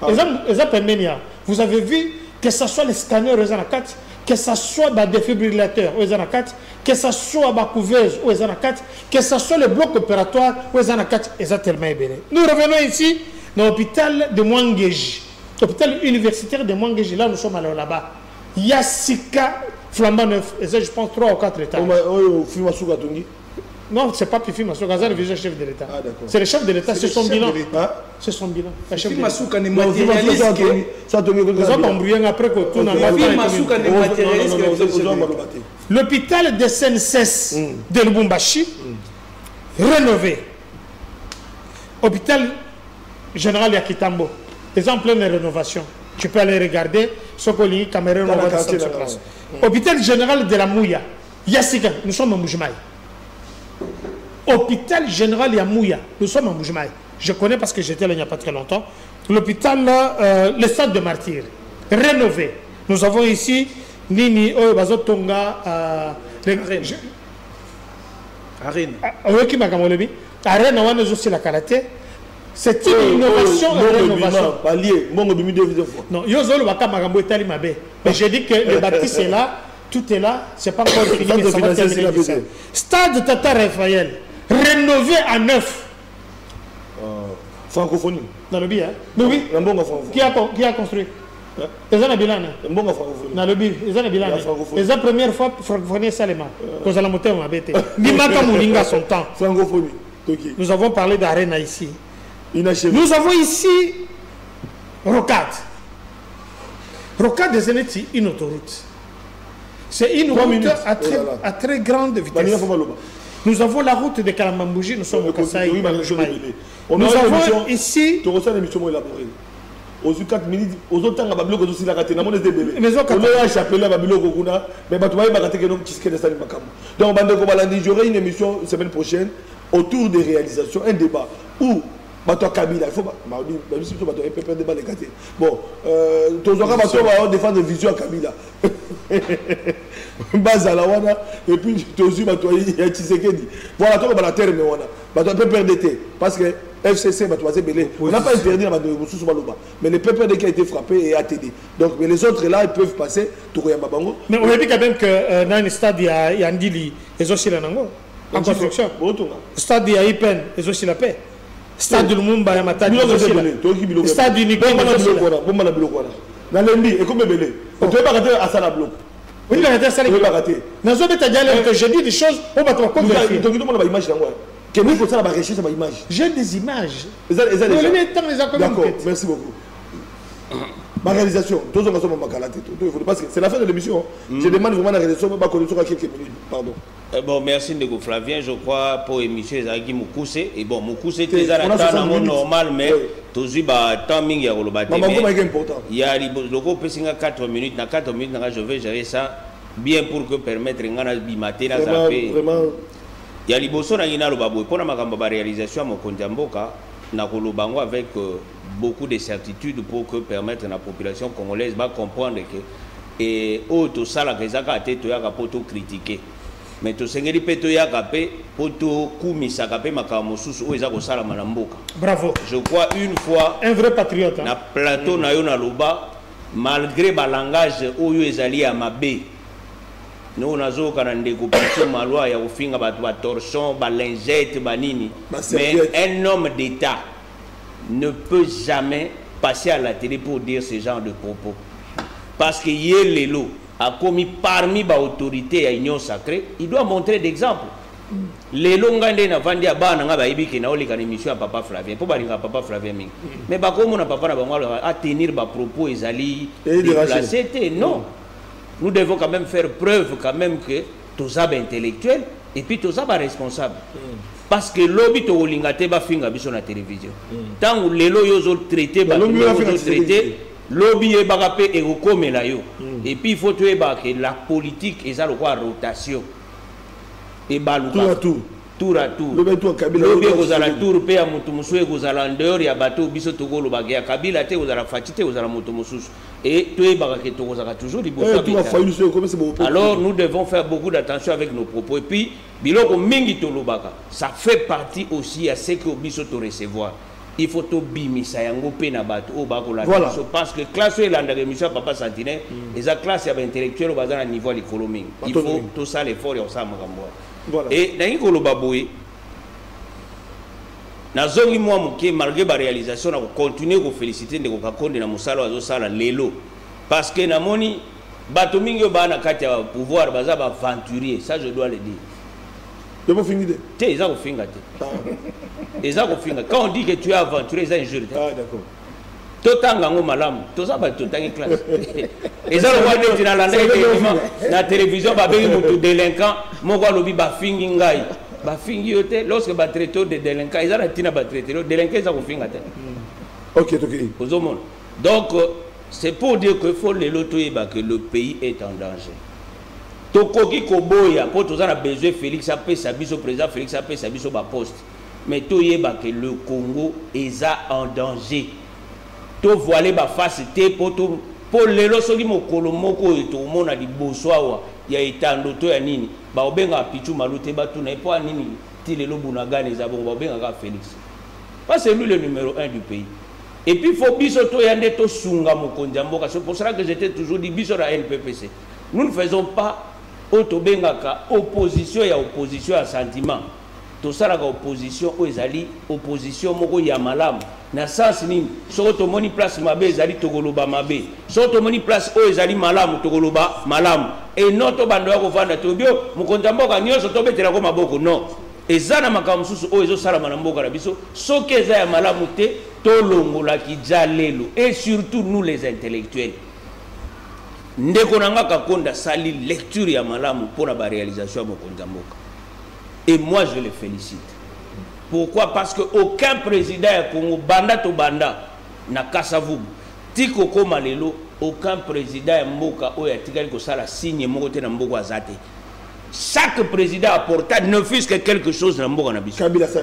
Vous avez vu que ce soit les scanners aux Anakats, que ce soit les défibrillateurs aux Anakats, que ce soit les couveuses aux Anakats, que ce soit le bloc opératoire aux Anakats, exactement. Nous revenons ici dans l'hôpital de Mwangeji, l'hôpital universitaire de Mwangeji, là nous sommes allés là-bas. Yassika flambant neuf, et ça je pense 3 ou 4 étages. Non, c'est pas Pifi Masouka, c'est le chef de l'État. C'est le chef de l'État, c'est son bilan. C'est son bilan. Pifi Masouka n'est matérialiste. L'hôpital de SNCS de Lubumbashi, rénové. Hôpital général Yakitambo, ils sont en pleine rénovation. Tu peux aller regarder ce qu'on lit, Cameroun, hôpital général de la Mouya, Yassika, nous sommes en Moujmaï. Hôpital général Yamouya, nous sommes en Moujmaï. Je connais parce que j'étais là il n'y a pas très longtemps. L'hôpital, le stade de Martyrs, rénové. Nous avons ici Nini, Bazotonga, Arène. Arène, on a aussi la karaté. C'est une innovation et une rénovation. Non, mais j'ai dit que le bâtisse est là, tout est là, c'est pas encore fini, mais ça va terminer. Stade Tata Raphaël, rénové à neuf. Francophonie. Dans le billet, hein? Oui. Qui a construit? Les ans bilan. Dans le billet, les ans bilan. Les ans première fois, francophonie Salema. Quand la montée m'a bêté. Dimaka Moulinga son temps. Francophonie. Nous avons parlé d'Arena ici. Nous avons ici Rocade. Rocade des Zénéti, une autoroute. C'est une route à très grande vitesse. Nous avons la route de Kalamambouji, nous sommes au Kassai. Nous avons ici. Aux 4 minutes, aux autres temps, Babylone aussi la raté. Mais donc, j'aurai une émission la semaine prochaine autour des réalisations, un débat où Bato Kabila, il faut débat les quartiers. Bon, défendre vision à Kabila. Bazalawana et puis Tozu Bato Tshisekedi. Voilà, toi la terre mais voilà. Bato PPRDT parce que FCC on n'a pas interdit mais le PPRD qui a été frappé et ATD. Donc mais les autres là ils peuvent passer Tourouyamba Bango. Mais on a dit quand même que dans le stade il y a Andili et aussi la Nango en construction. Stade il y a Ipen et aussi la paix. Stade de Lumumba et Matadi. Stade unique. Dans l'Embi et comme belé. On ne peut pas rater à ça la bloc. Oui, il a raté ça. J'ai dit des choses, on va te vérifier. J'ai des images. D'accord, merci beaucoup. Ma réalisation, parce que c'est la fin de l'émission. Je demande vraiment la réalisation, mais pas connaître quelques minutes. Pardon. Bon, merci Ndeko Flavien. Je crois pour émission Zagi Moukousse. Et bon, Moukousse était à la temps normal, mais toujours temps mingi à Rolobate. Il y a le logo Pessinga 4 minutes. Dans 4 minutes, je vais gérer ça bien pour que permettre à bimater la zappé. Il y a Liboso Nagina Lobabo. Pour la réalisation à Mokondjamboka, Nakolobango avec beaucoup de certitudes pour que permettre à la population congolaise de comprendre que et auto sala que zaka te to yaka poto critiquer mais tosengeli mpe toyaka mpe mpo tokumisaka mpe makambo mosusu oyo eza kosalama na mboka. Bravo. Je crois une fois un vrai patriote na plateau na yo na loba malgré balangage oyo ezali ya mabe nous nazoka na ndeko Pichu Malwa ya kofinga bato ba torchon ba lingette banini, mais un homme d'État ne peut jamais passer à la télé pour dire ce genre de propos, parce que Yelelo a commis parmi les autorités à l'Union sacrée, il doit montrer d'exemple. Les longues na vandi ya bana nga bayibi ke na oli ka émission ya Papa Flavien po balinga Papa Flavien mingi, mais ba komo na papa na bango à tenir ba propos ezali déplacé. Non, nous devons quand même faire preuve quand même que tous ab intellectuels et puis tous ab responsables, parce que lobby to olinga te ba finga biso na télévision tant lelo yozo traiter ba traiter lobby e bagape e kokomela yo, et puis il faut que la politique eza le quoi rotation et baluka tour à tour lobby kozala tour pe ya mutu musu kozala ndeur ya bateau biso tokolo bagya kabila te kozala fatite kozala mutu mususu et to e bagake to kozala toujours liboso. Alors nous devons faire beaucoup d'attention avec nos propos, et puis biloko mingi to lobaka ça fait partie aussi à ce que biso to recevoir. Il faut to bimisa yango pe na bato o bakola biso, parce que classe et landa émission Papa Sentinelle les classe ya intellectuel au bazana niveau à l'économie, il faut tout ça l'effort ya ça makambo. Et dans koloba boye na zongi moi muke malgré ba réalisation na continuer ko féliciter ndeko Kakonde na musala azo sala lelo, parce que na moni bato mingi bana kati ya pouvoir baza ba aventurier, ça je dois le dire. Tu peux finir. Tu es au finga. Quand on dit que tu es aventurier, c'est injure. Ah, d'accord. Totanga ngo malamu, toza ba totangi classe. Et ça le voit dans la télévision ba bengi mutu délinquant, moko lobi ba fingi ngai. Ba fingi yote lorsque ba traiter de délinquant, ils ont tina ba traiter délinquant ça ko finga te. OK. Donc c'est pour dire que faut le lotoyeba que le pays est en danger. Tokoki koboya pour tous a besoin Félix Apé Sabiso président Félix Apé Sabiso ba poste, mais toyeba que le Congo est en danger. To voiler ba face te pour les losoki mokolo moko to mona di boswawa ya etando to ya nini ba obenga Pichu Malute ba tuna e po nini ti lelo bunagane za bongo ba obenga ka Félix, parce que lui le numéro 1 du pays. Et puis faut biso to yande to sunga mokonzi mboka. C'est pour cela que j'étais toujours dit biso la NPPC nous ne faisons pas otobengaka opposition ya opposition à sentiment, to salaka opposition o ezali opposition moko ya malamu na sens nini so to moni place mabe ezali tokoloba mabe, so to moni place o ezali malamu tokoloba malamu, et non to bando ya kovanda to bio mokonzi mboka nyonso to betela ko maboko. Non, ezana makambo susu o ezo sala na mboka na biso soki eza ya malamu te to longola ki jalelo, et surtout nous les intellectuels. Ndeko nanga Kakonda sali lecture ya malamu pour la réalisation de mokonzi mboka, et moi je le félicite. Pourquoi? Parce que aucun président ya Congo banda to banda na Kasavubu tiko koma lelo, aucun président ya mboka oyo atikali ko sala signe moko te na mboka azate. Chaque président apporta ne fût-ce que quelque chose na mboka na biso. Kabila sa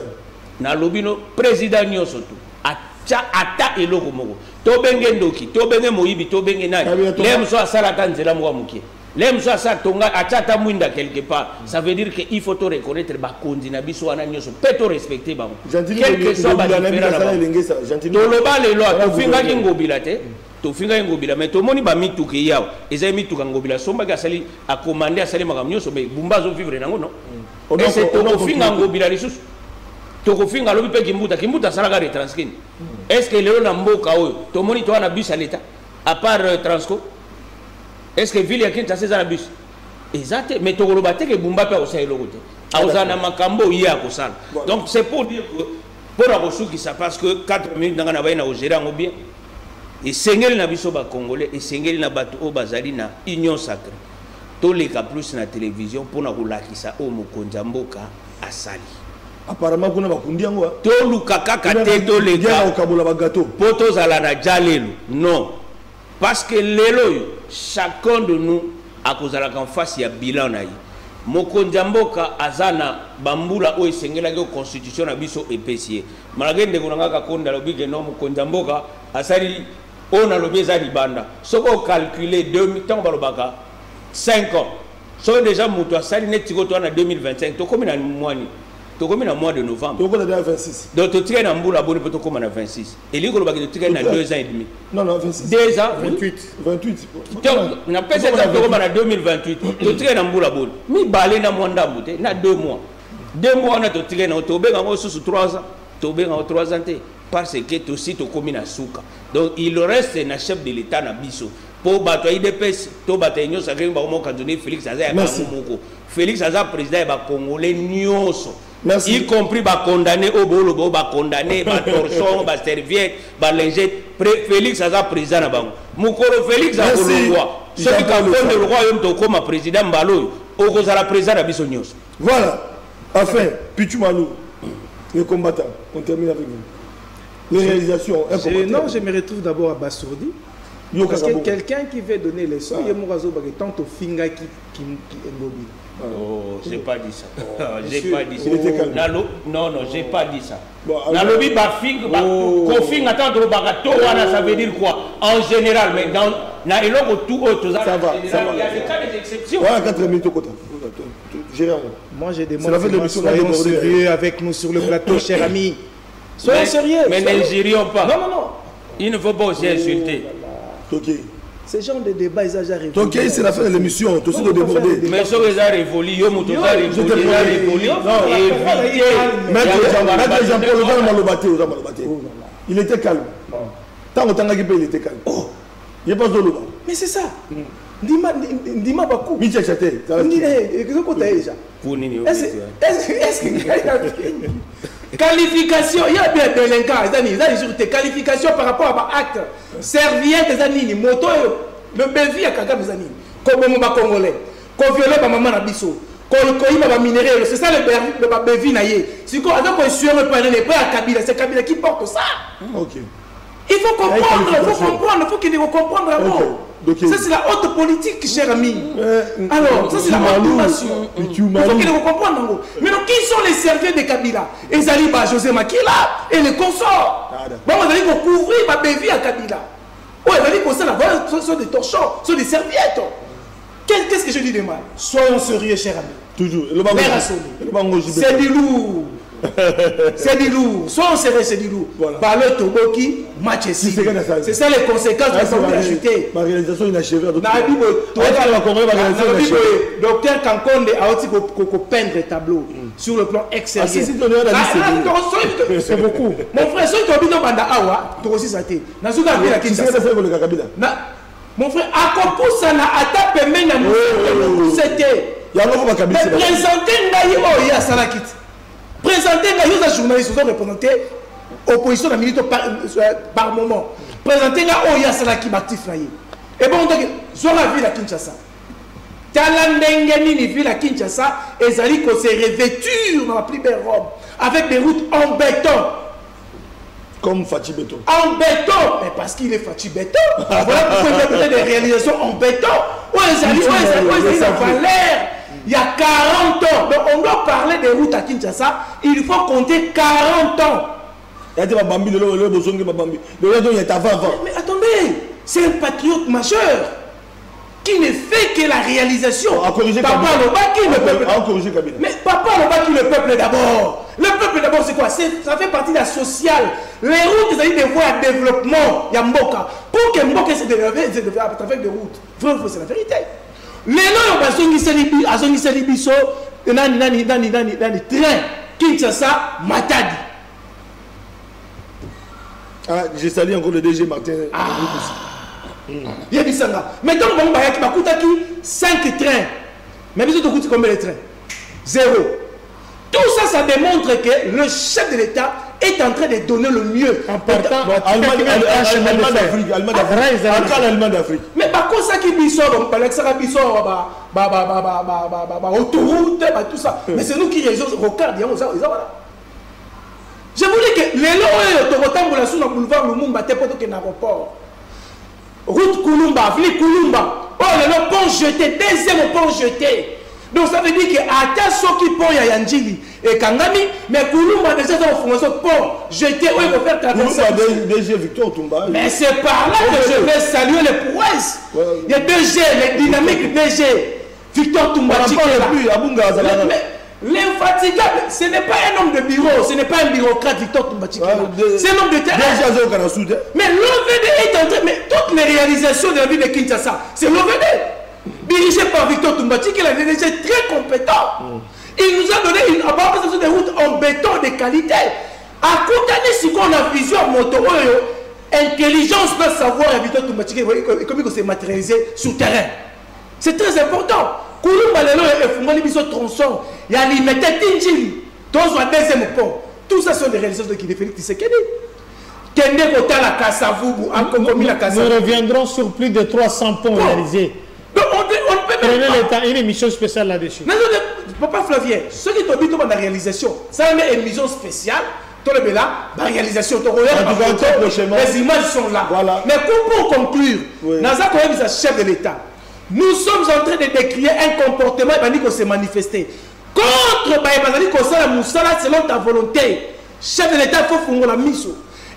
na lobino président nyonso to ata eloko moko to benge ndoki to benge moyibi to benge nani lemso asala kanzela moko mukie lemso asa tonga atata mwinda quelque part, ça veut dire que il faut to reconnaître ba konzi na biso wana nyoso pe to respecter bango quel que soit ba différent to loba lelo to finga ki ngobila te to finga ngobila, mais to moni ba mituke yawo eza mituka ngobila somba ka sali a commander asali makam nyoso be bumba zo vivre nango no et c'est to finga ngobila lisusu to finga lobi pe kimbuta sala ka retranscrire. Est-ce que le na mboka oyo to moni to na bus à l'état à part Transco? Est-ce que ville ya Kinshasa za na bus exact, mais to koloba te ke bumba pe osa eloko te auzana makambo ya ko sala. Donc c'est pour dire que pour la ressource qui ça, parce que 4 minutes nga na baina o gérer ngo bien et sengeli na biso ba congolais et sengeli na bato o bazali na union sacrée to leka plus na télévision pour na kolakisa o mokonzi mboka asali. Apparemment kuna bakundi yango to lukaka kate to leka okabola ba gâteau poto zala na jalelo. Non, parce que lelo chacun de nous a kozala en face ya bilan na yi mokonzi mboka azana bambula o esengela ke constitution na biso epesier malgré ndeko nanga Kakonda lobi ke non mokonzi mboka asali on a lobi za libanda soko calculer 2000 temps balobaka 5 ans So déjà moto asali net tiko to na 2025 to comme na mois ni. To comme na mois de novembre. To comme na 26. Donc to tire na mbula boni to comme na 26. Et li ko ba to tire na 2 ans et demi. Non non 26. 2 ans 28. Na pesa to comme na 2028. To tire na mbula boni. Mi balé na mwanda mbute na 2 mois. 2 mois na to tire na to benga ngo sous 3 ans. To benga 3 ans parce que to si to comme na souka. Donc il reste na chef de l'état na biso. Pour battre IDPS, to battre Union sacrée ba mo kanzoni Félix Aza moko. Félix Aza président ba congolais nyonso. Y compris ba condamné au bolo ba condamné ba torchon ba serviette ba lingette Félix Aza président na bango. Mukoro Félix Aza roi. Celui qui a fondé le royaume to comme président Mbalo au kozala président na biso nyonso. Voilà. Enfin, Pichu Malou, les combattants, on termine avec nous. Les réalisations. Non, je me retrouve d'abord à Bassourdi. Parce que quelqu'un qui veut donner les sons, il y a mon tant au finga qui est mobile. Oh, j'ai pas dit ça. J'ai pas dit ça. Il était calme. Non, j'ai pas dit ça. Dans le lobby, ça veut dire quoi? En général, mais dans tout autre, ça va. Il y a des cas d'exception. Voilà, 4 minutes au côté. Moi, j'ai demandé soyons sérieux avec nous sur le plateau, cher ami. Soyons sérieux. Mais n'injurions pas. Non. Il ne faut pas aussi insulter. Ce genre de débat, ils ont déjà révolu. Donc, c'est la fin de l'émission. Tout ça doit déborder. Mais ça, ils ont révolu. Ils ont révolu. Maître Jean-Paul, il était calme. Tant que il était calme. Il n'est pas Zolo. Mais c'est ça. Ndima Bakou. Michel Chaté. Est-ce que qualification, il y a bien délinquants, qualification par rapport à l'acte. Serviette, moto, le bévi à Kagame, comme on va congolais, qu'on viole par maman Nabiso, qu'on va minérer, c'est ça le bévi naïe. Si on a un sur le panel, n'est pas à Kabila, c'est Kabila qui porte ça. Ok. Il faut comprendre, il faut qu'il faut comprendre avant. Ça c'est la haute politique, cher ami. Alors, ça c'est la haute nation. Il faut qu'il faut comprendre. Mais donc, qui sont les serviteurs de Kabila? Ezaliba, José Makila et les consorts. Bon, on va couvrir ma bévie à Kabila. Oui, on va dire que ça, ce sont des torchons, ce sont des serviettes. Qu'est-ce que je dis de mal? Soyons sérieux, cher ami. Toujours. C'est du lourd. C'est du lourd. Soit on serait c'est du lourd. Balo Toboki, match ici. C'est ça les conséquences que vous ajoutez. Ma réalisation inachevée. Docteur Kankonde a aussi peindre un tableau sur le plan extérieur. C'est beaucoup. Mon frère, si tu habites dans Banda Awa, tu aussi ça t'est. Mon frère, à quoi ça n'a pas permis de nous c'était. Mais présenter Ndaï Oya Salakit. Présenter les journalistes qui ont représenté l'opposition de la militaire par moment. Présenter les Salaki Baktif. Et bon, donc, sur la ville à Kinshasa. Talandengeni, ville à Kinshasa, et Zali qu'on s'est revêtu dans la plus belle robe, avec des routes en béton. Comme Fatih Béton. En béton. Mais parce qu'il est Fatih Béton. Voilà pourquoi il y a des réalisations en béton. Oui, Zali, ça valeur. Il y a 40 ans. Donc on doit parler des routes à Kinshasa. Il faut compter 40 ans. Mais attendez, c'est un patriote majeur qui ne fait que la réalisation. Papa Lobaki, le peuple. Mais Papa Lobaki, le peuple d'abord. Le peuple d'abord, c'est quoi? Ça fait partie de la sociale. Les routes, c'est des voies de développement. Il y a Mboka. Pour que Mboka se développe à travers des routes. C'est la vérité. Les noms azongisa libiso nani train Kinshasa Matadi. Ah, j'ai salué encore le DG Martin. Yebisanga. Maintenant on va y avoir 5 trains. Mais vous avez combien de trains? 0. Tout ça, ça démontre que le chef de l'État est en train de donner le mieux. En partant Allemand d'Afrique. Mais par contre, ça qui bison, autoroute, tout ça. Mais c'est nous qui regardons. Je vous dis que les lois sur le boulevard Lumumba, t'es pas un aéroport. Route Kulumba, avenue Kulumba. Oh, le pont jeté, deuxième pont jeté. Donc ça veut dire que à ceux qui pont ya Yanjili et Kangami, mais Kulumba déjà dans le pont jeté où il faut faire traverser. DG Victor Toumba. Mais c'est par là que je vais saluer les prouesses. Il y a DG, les dynamiques DG. Victor Toumbachi qui est là. Mais l'infatigable, ce n'est pas un homme de bureau, ce n'est pas un bureaucrate, Victor Toumbachi. C'est un homme de terrain. Mais l'OVD est en train, mais toutes les réalisations de la ville de Kinshasa, c'est l'OVD. Dirigé par Victor Toumbachi, qui est un DG très compétent. Il nous a donné une abordation de route en béton de qualité. À côté si on a vision à moto, intelligence doit savoir Victor Toumbachi, comme il s'est matérialisé sur le terrain. C'est très important. Kulumba lelo et Fumali biso tronçon, il y a limité Tinjili, dans un deuxième pont. Tout ça sont des réalisations de Félix Tshisekedi. Kende Kota la Kassavubu, nous reviendrons sur plus de 300 ponts réalisés. Donc on peut prenez l'état, une émission spéciale là-dessus. Non, Papa Flavien, ceux qui t'ont dit dans la réalisation, ça c'est une émission spéciale. La réalisation, les images sont là. Voilà. Mais pour conclure, Naza Koyeb est chef de l'État. Nous sommes en train de décrire un comportement qui s'est manifesté contre Baïbazali Kosala Moussala selon ta volonté. Chef de l'État, il faut faire la mise.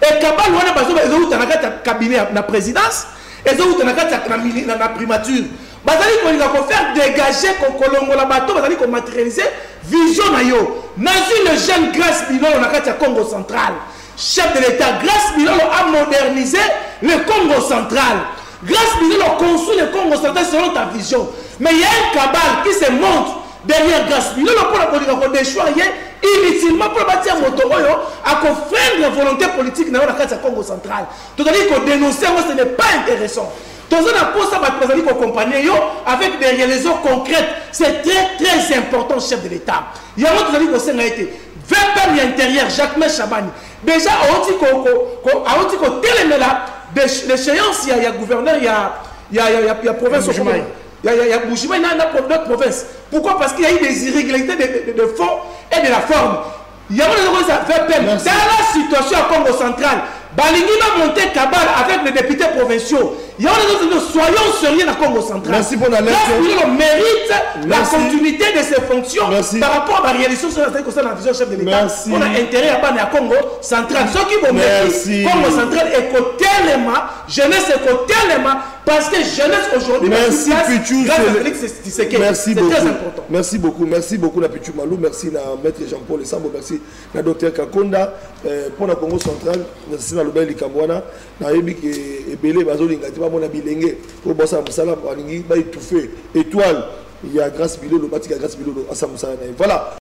Et Kabal, ils ont eu un cabinet à la présidence, ils ont eu un la primature. Bazali ko faire dégager ko kolongo la bateau, bazali ko matérialiser vision na yo. Nazi le jeune Grâce Bilolo na kati ya Congo central. Chef de l'État, Grâce Bilolo a modernisé le Congo central. Grâce Bilolo construit le Congo central selon ta vision. Mais il y a un cabal qui se monte derrière Grâce Bilolo pour la politique de déchoyer inutilement pour bâtir Motoroyo à freiner la volonté politique na kati ya Congo central. Tout à dire qu'on dénoncer, ce n'est pas intéressant. Avec des réalisations concrètes, c'est très important, chef de l'État. Il y a un autre qui a été VPM intérieur, Jacques Chabani. Déjà, l'échéance, il y a gouverneur, il y a province. Il y a Boujima, il y a notre province. Pourquoi? Parce qu'il y a eu des irrégularités de fond et de la forme. Il y a un VPM. Dans la situation à Congo central, Balingi va monter Kabal avec les députés provinciaux. Il y a des autres, soyons sérieux dans Congo central. Merci pour la lettre. Il mérite la continuité de ses fonctions par rapport à la réalisation de la vision chef de l'État. On a intérêt à Congo central. Ceux qui vont mettre Congo central et côté l'élément, jeunesse et côté l'élément, parce que jeunesse aujourd'hui, merci Pichou, c'est très important. Merci beaucoup la Pichou Malou, merci la maître Jean-Paul Essambo, merci la docteur Kakonda pour la Congo central, merci la Lubeli Kambwana, na yebi ke ebele bazolinga te ba mona bilenge pour bossa musala balingi ba étouffé étoile, il y a Grâce Bilolo, Batika Grâce Bilolo, Asa Musala. Voilà.